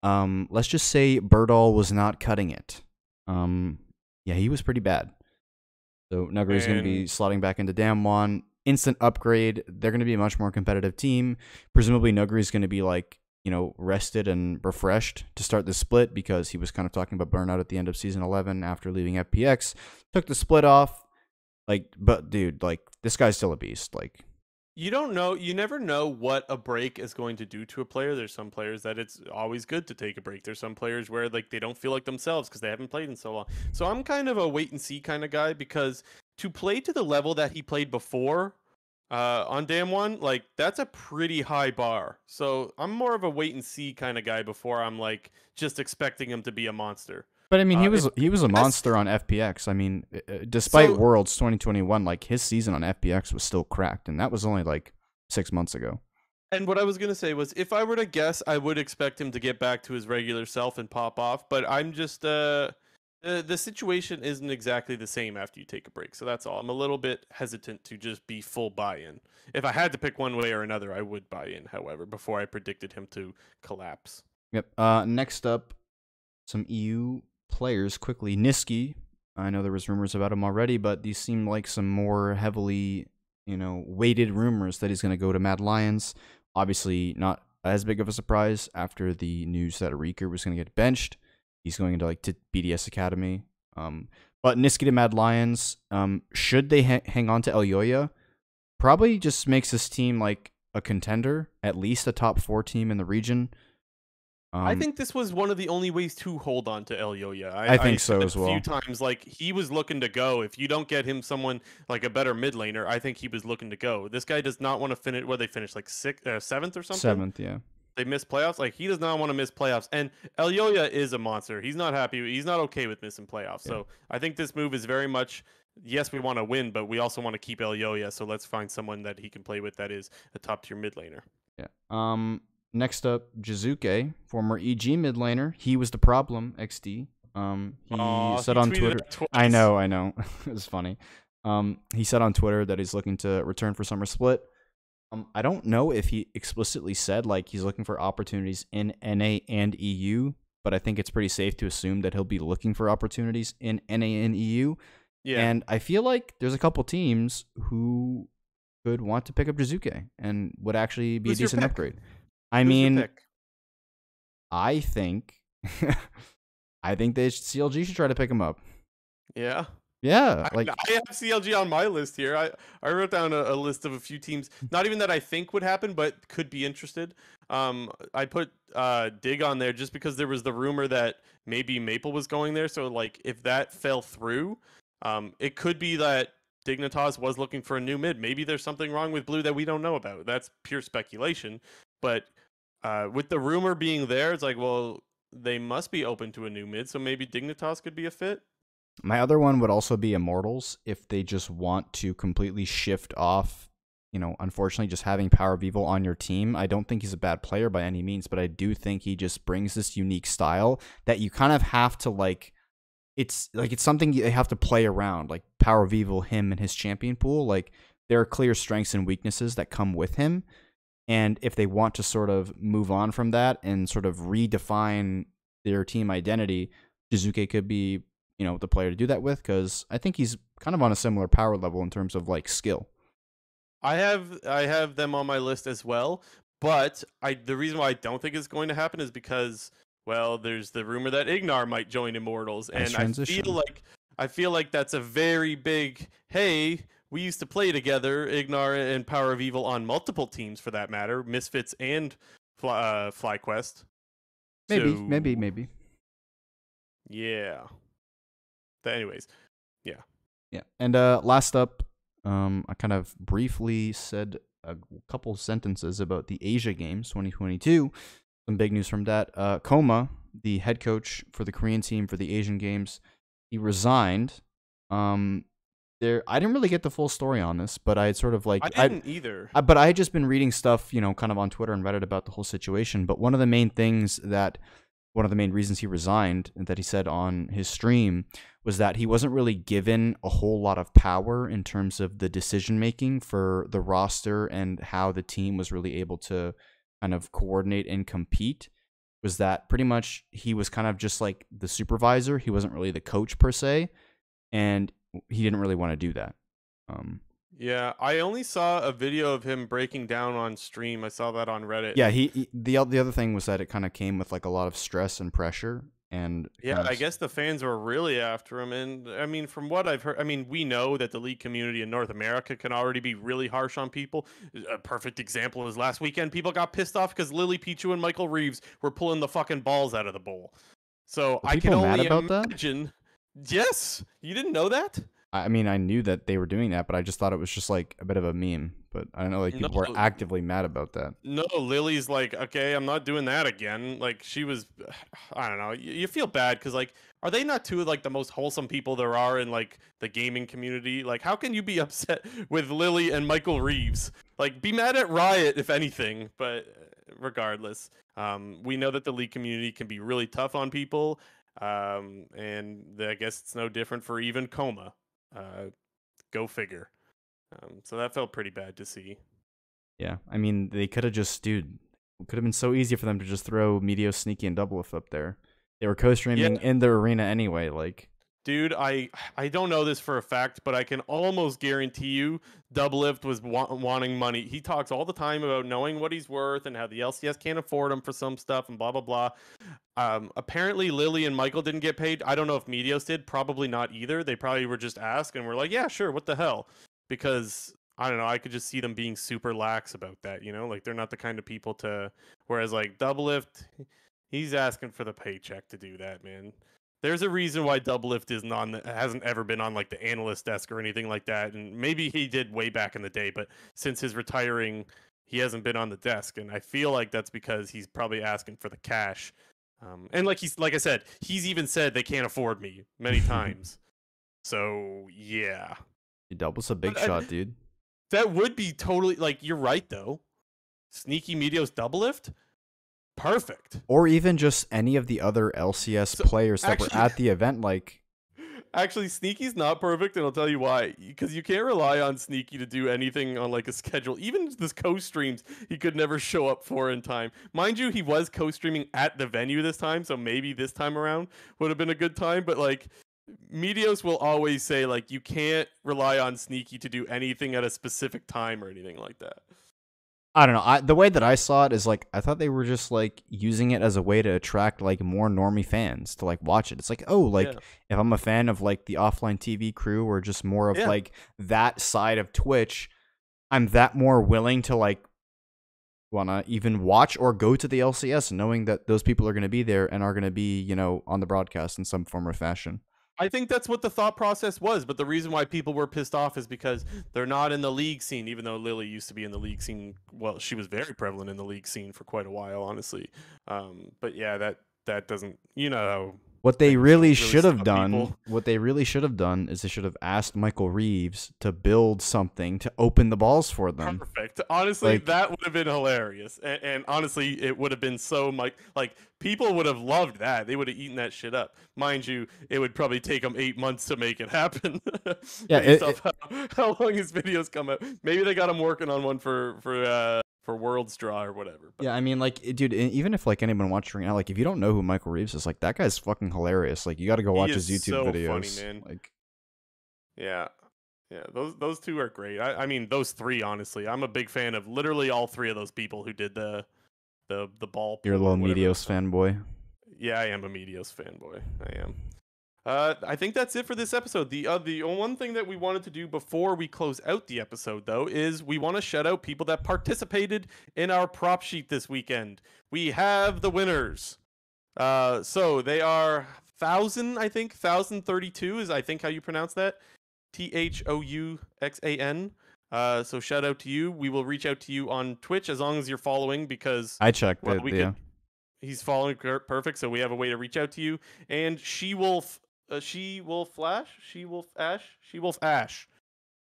let's just say Birdall was not cutting it. Yeah, he was pretty bad. So Nuggery is going to be And slotting back into Damwon. Instant upgrade. They're going to be a much more competitive team. Presumably Nuggery is going to be like, rested and refreshed to start the split because he was kind of talking about burnout at the end of season 11 after leaving FPX. Took the split off. But dude, this guy's still a beast. you don't know, you never know what a break is going to do to a player. There's some players that it's always good to take a break. There's some players where they don't feel like themselves because they haven't played in so long. So I'm kind of a wait and see kind of guy because to play to the level that he played before on Damwon, that's a pretty high bar. So I'm more of a wait and see kind of guy before I'm just expecting him to be a monster. But I mean, he If was a that's monster on FPX. I mean, despite so Worlds 2021, his season on FPX was still cracked, and that was only 6 months ago. And what I was gonna say was, if I were to guess, I would expect him to get back to his regular self and pop off. But I'm just the situation isn't exactly the same after you take a break. So that's all. I'm a little bit hesitant to just be full buy-in. If I had to pick one way or another, I would buy in. However, before I predicted him to collapse. Yep. Next up, some EU players quickly. Niski. I know there was rumors about him already, but these seem like some more heavily, weighted rumors that he's going to go to Mad Lions. Obviously, not as big of a surprise after the news that Arika was going to get benched. He's going into to BDS Academy. But Niski to Mad Lions. Should they hang on to Elyoya? Probably just makes this team a contender, at least a top 4 team in the region. I think this was one of the only ways to hold on to Elyoya. I think so as well. A few times, he was looking to go. If you don't get him someone a better mid laner, I think he was looking to go. This guy does not want to finish. Where they finished 7th or something. 7th, yeah. They missed playoffs. He does not want to miss playoffs. And Elyoya is a monster. He's not happy. He's not okay with missing playoffs. Yeah. So I think this move is very much, yes, we want to win, but we also want to keep Elyoya. So let's find someone that he can play with that is a top tier mid laner. Yeah. Next up, Jizuke, former EG mid laner. He was the problem, XD. He said on Twitter. I know. It was funny. He said on Twitter that he's looking to return for Summer Split. I don't know if he explicitly said he's looking for opportunities in NA and EU, but I think it's pretty safe to assume that he'll be looking for opportunities in NA and EU. Yeah. And I feel like there's a couple teams who could want to pick up Jizuke and would actually be a decent upgrade. I mean, I think CLG should try to pick him up. Yeah. Yeah, I have CLG on my list here. I wrote down a list of a few teams, not even that I think would happen, but could be interested. I put Dig on there just because there was the rumor that maybe Maple was going there. So if that fell through, it could be that Dignitas was looking for a new mid. Maybe there's something wrong with Blue that we don't know about. That's pure speculation. But with the rumor being there, it's well, they must be open to a new mid. So maybe Dignitas could be a fit. My other one would also be Immortals if they just want to completely shift off, unfortunately just having Power of Evil on your team. I don't think he's a bad player by any means, but I do think he just brings this unique style that you kind of have to it's something you have to play around, Power of Evil, him and his champion pool. There are clear strengths and weaknesses that come with him. And if they want to sort of move on from that and sort of redefine their team identity, Jizuke could be the player to do that with, because I think he's kind of on a similar power level in terms of skill. I have them on my list as well, but the reason why I don't think it's going to happen is because, well, there's the rumor that Ignar might join Immortals, and I feel like that's a very big, hey, we used to play together, Ignar and Power of Evil on multiple teams for that matter, Misfits and FlyQuest. Maybe. Yeah. Anyways, yeah. And last up, I kind of briefly said a couple sentences about the Asia Games 2022. Some big news from that. Koma, the head coach for the Korean team for the Asian Games, he resigned. I didn't really get the full story on this, but I had sort of I like didn't either. but I had just been reading stuff, kind of on Twitter and Reddit about the whole situation. But one of the main reasons he resigned, and that he said on his stream, was that he wasn't really given a whole lot of power in terms of the decision making for the roster and how the team was really able to kind of coordinate and compete. Was that pretty much he was kind of just like the supervisor. He wasn't really the coach per se, and he didn't really want to do that. Yeah, I only saw a video of him breaking down on stream. I saw that on Reddit. Yeah, the other thing was that it kind of came with like a lot of stress and pressure, and yeah, I guess the fans were really after him. And I mean, from what I've heard, I mean, we know that the league community in North America can already be really harsh on people. A perfect example is last weekend, people got pissed off because Lily Pichu and Michael Reeves were pulling the fucking balls out of the bowl. So were I can people mad only about that? imagine. Yes, you didn't know that? I mean, I knew that they were doing that, but I just thought it was just like a bit of a meme. But I don't know, like No, people were actively mad about that. no, Lily's like, okay, I'm not doing that again. Like she was, I don't know. You feel bad because like, are they not two of like the most wholesome people there are in like the gaming community? Like, how can you be upset with Lily and Michael Reeves? Like, be mad at Riot if anything. But regardless, we know that the league community can be really tough on people, and I guess it's no different for even Coma. Go figure. So that felt pretty bad to see. Yeah, I mean, they could have just, dude, it could have been so easy for them to just throw Meteos, Sneaky, and Doublelift up there. They were co-streaming in the arena anyway, like. Dude, I don't know this for a fact, but I can almost guarantee you Doublelift was wanting money. He talks all the time about knowing what he's worth and how the LCS can't afford him for some stuff and blah, blah, blah. Apparently, Lily and Michael didn't get paid. I don't know if Meteos did. Probably not either. They probably were just asked and were like, yeah, sure, what the hell? Because, I don't know, I could just see them being super lax about that, Like, they're not the kind of people to... Whereas, like, Doublelift, he's asking for the paycheck to do that, man. There's a reason why Doublelift hasn't ever been on like the analyst desk or anything like that, and maybe he did way back in the day, but since his retiring, he hasn't been on the desk, and I feel like that's because he's probably asking for the cash. And like I said, he's even said they can't afford me many times. So yeah, Double's a big shot, dude. That would be totally like you're right though. Sneaky Meteos Doublelift. Perfect. Or even just any of the other LCS players that were at the event, like. Actually, Sneaky's not perfect, and I'll tell you why. Because you can't rely on Sneaky to do anything on like a schedule. Even this co-streams, he could never show up for in time. Mind you, he was co-streaming at the venue this time, so maybe this time around would have been a good time. But like, Meteos will always say like you can't rely on Sneaky to do anything at a specific time or anything like that. I don't know. The way that I saw it is like I thought they were just like using it as a way to attract like more normie fans to like watch it. It's like, oh, like if I'm a fan of like the offline TV crew or just more of like that side of Twitch, I'm that more willing to like wanna even watch or go to the LCS knowing that those people are going to be there and are going to be, on the broadcast in some form or fashion. I think that's what the thought process was, but the reason why people were pissed off is because they're not in the league scene, even though Lily used to be in the league scene. Well, she was very prevalent in the league scene for quite a while, honestly. But yeah, that doesn't, What they really should have done, is they should have asked Michael Reeves to build something to open the balls for them. Perfect. Honestly, that would have been hilarious. And honestly, it would have been so like people would have loved that. They would have eaten that shit up. Mind you, it would probably take them 8 months to make it happen. Yeah, how long his videos come out. Maybe they got him working on one for World's Draw or whatever. But. Yeah, I mean, like, dude, even if like anyone watching right now, like, if you don't know who Michael Reeves is, like, that guy's fucking hilarious. Like, you got to go watch his YouTube videos. Funny, man. Like, yeah, those two are great. I mean, those three, honestly, I'm a big fan of literally all three of those people who did the ball. You're a little Meteos fanboy. Yeah, I am a Meteos fanboy. I am. I think that's it for this episode. The one thing that we wanted to do before we close out the episode, though, is we want to shout out people that participated in our prop sheet this weekend. We have the winners. So they are 1032 is I think how you pronounce that. THOUXAN. So shout out to you. We will reach out to you on Twitch as long as you're following because I checked it. He's following perfect, so we have a way to reach out to you. And She Wolf She Wolf Flash, She Wolf Ash, She Wolf Ash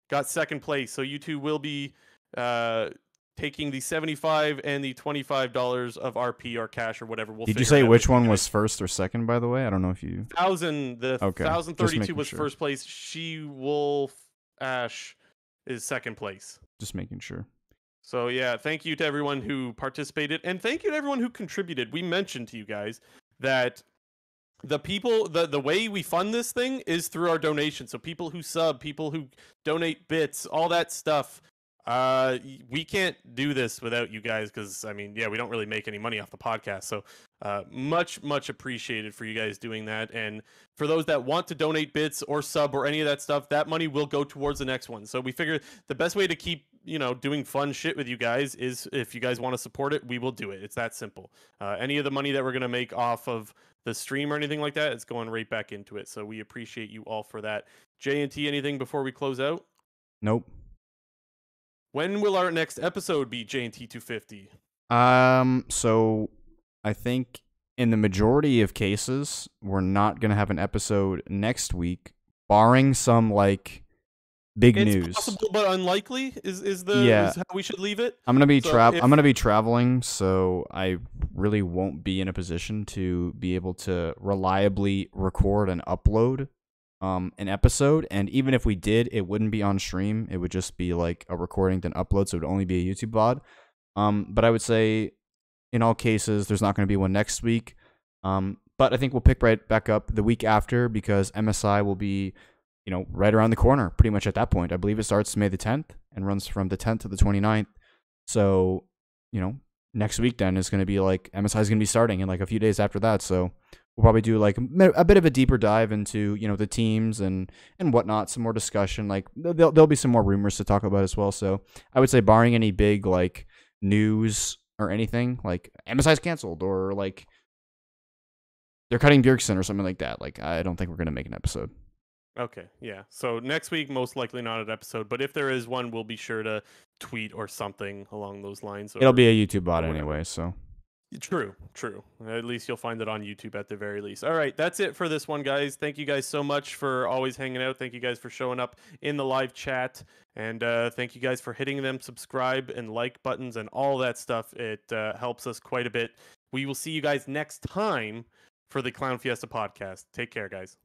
got second place. So you two will be taking the $75 and the $25 of RP or cash or whatever. We'll Did you figure it say out which with you one guys. was first or second, by the way? I don't know if you... The Okay, just 1032 making was sure. first place. She Wolf Ash is second place. Just making sure. So yeah, thank you to everyone who participated, and thank you to everyone who contributed. We mentioned to you guys that the way we fund this thing is through our donations. So people who sub, people who donate bits, all that stuff. We can't do this without you guys because I mean, yeah, we don't really make any money off the podcast. So much appreciated for you guys doing that. And for those that want to donate bits or sub or any of that stuff, that money will go towards the next one. So we figured the best way to keep doing fun shit with you guys is if you guys want to support it, we will do it. It's that simple. Any of the money that we're gonna make off of the stream or anything like that, it's going right back into it. So we appreciate you all for that. J&T, anything before we close out? Nope. When will our next episode be, J&T 250? So I think in the majority of cases, we're not gonna have an episode next week, barring some like big news. It's possible but unlikely is how we should leave it. I'm gonna be I'm gonna be traveling, so I really won't be in a position to be able to reliably record and upload an episode. And even if we did, it wouldn't be on stream. It would just be like a recording then upload, so it would only be a YouTube VOD. But I would say in all cases there's not going to be one next week. But I think we'll pick right back up the week after because MSI will be right around the corner pretty much at that point. I believe it starts May the 10th and runs from the 10th to the 29th. So, next week then is going to be like MSI is going to be starting in like a few days after that. So we'll probably do like a bit of a deeper dive into, the teams and whatnot, some more discussion. Like there'll be some more rumors to talk about as well. So I would say barring any big like news or anything, like MSI's canceled or like they're cutting Bjergsen or something like that. Like I don't think we're going to make an episode. Okay, yeah. So next week, most likely not an episode, but if there is one, we'll be sure to tweet or something along those lines. It'll be a YouTube bot anyway, so. True. At least you'll find it on YouTube at the very least. All right, that's it for this one, guys. Thank you guys so much for always hanging out. Thank you guys for showing up in the live chat. And thank you guys for hitting them subscribe and like buttons and all that stuff. It helps us quite a bit. We will see you guys next time for the Clown Fiesta podcast. Take care, guys.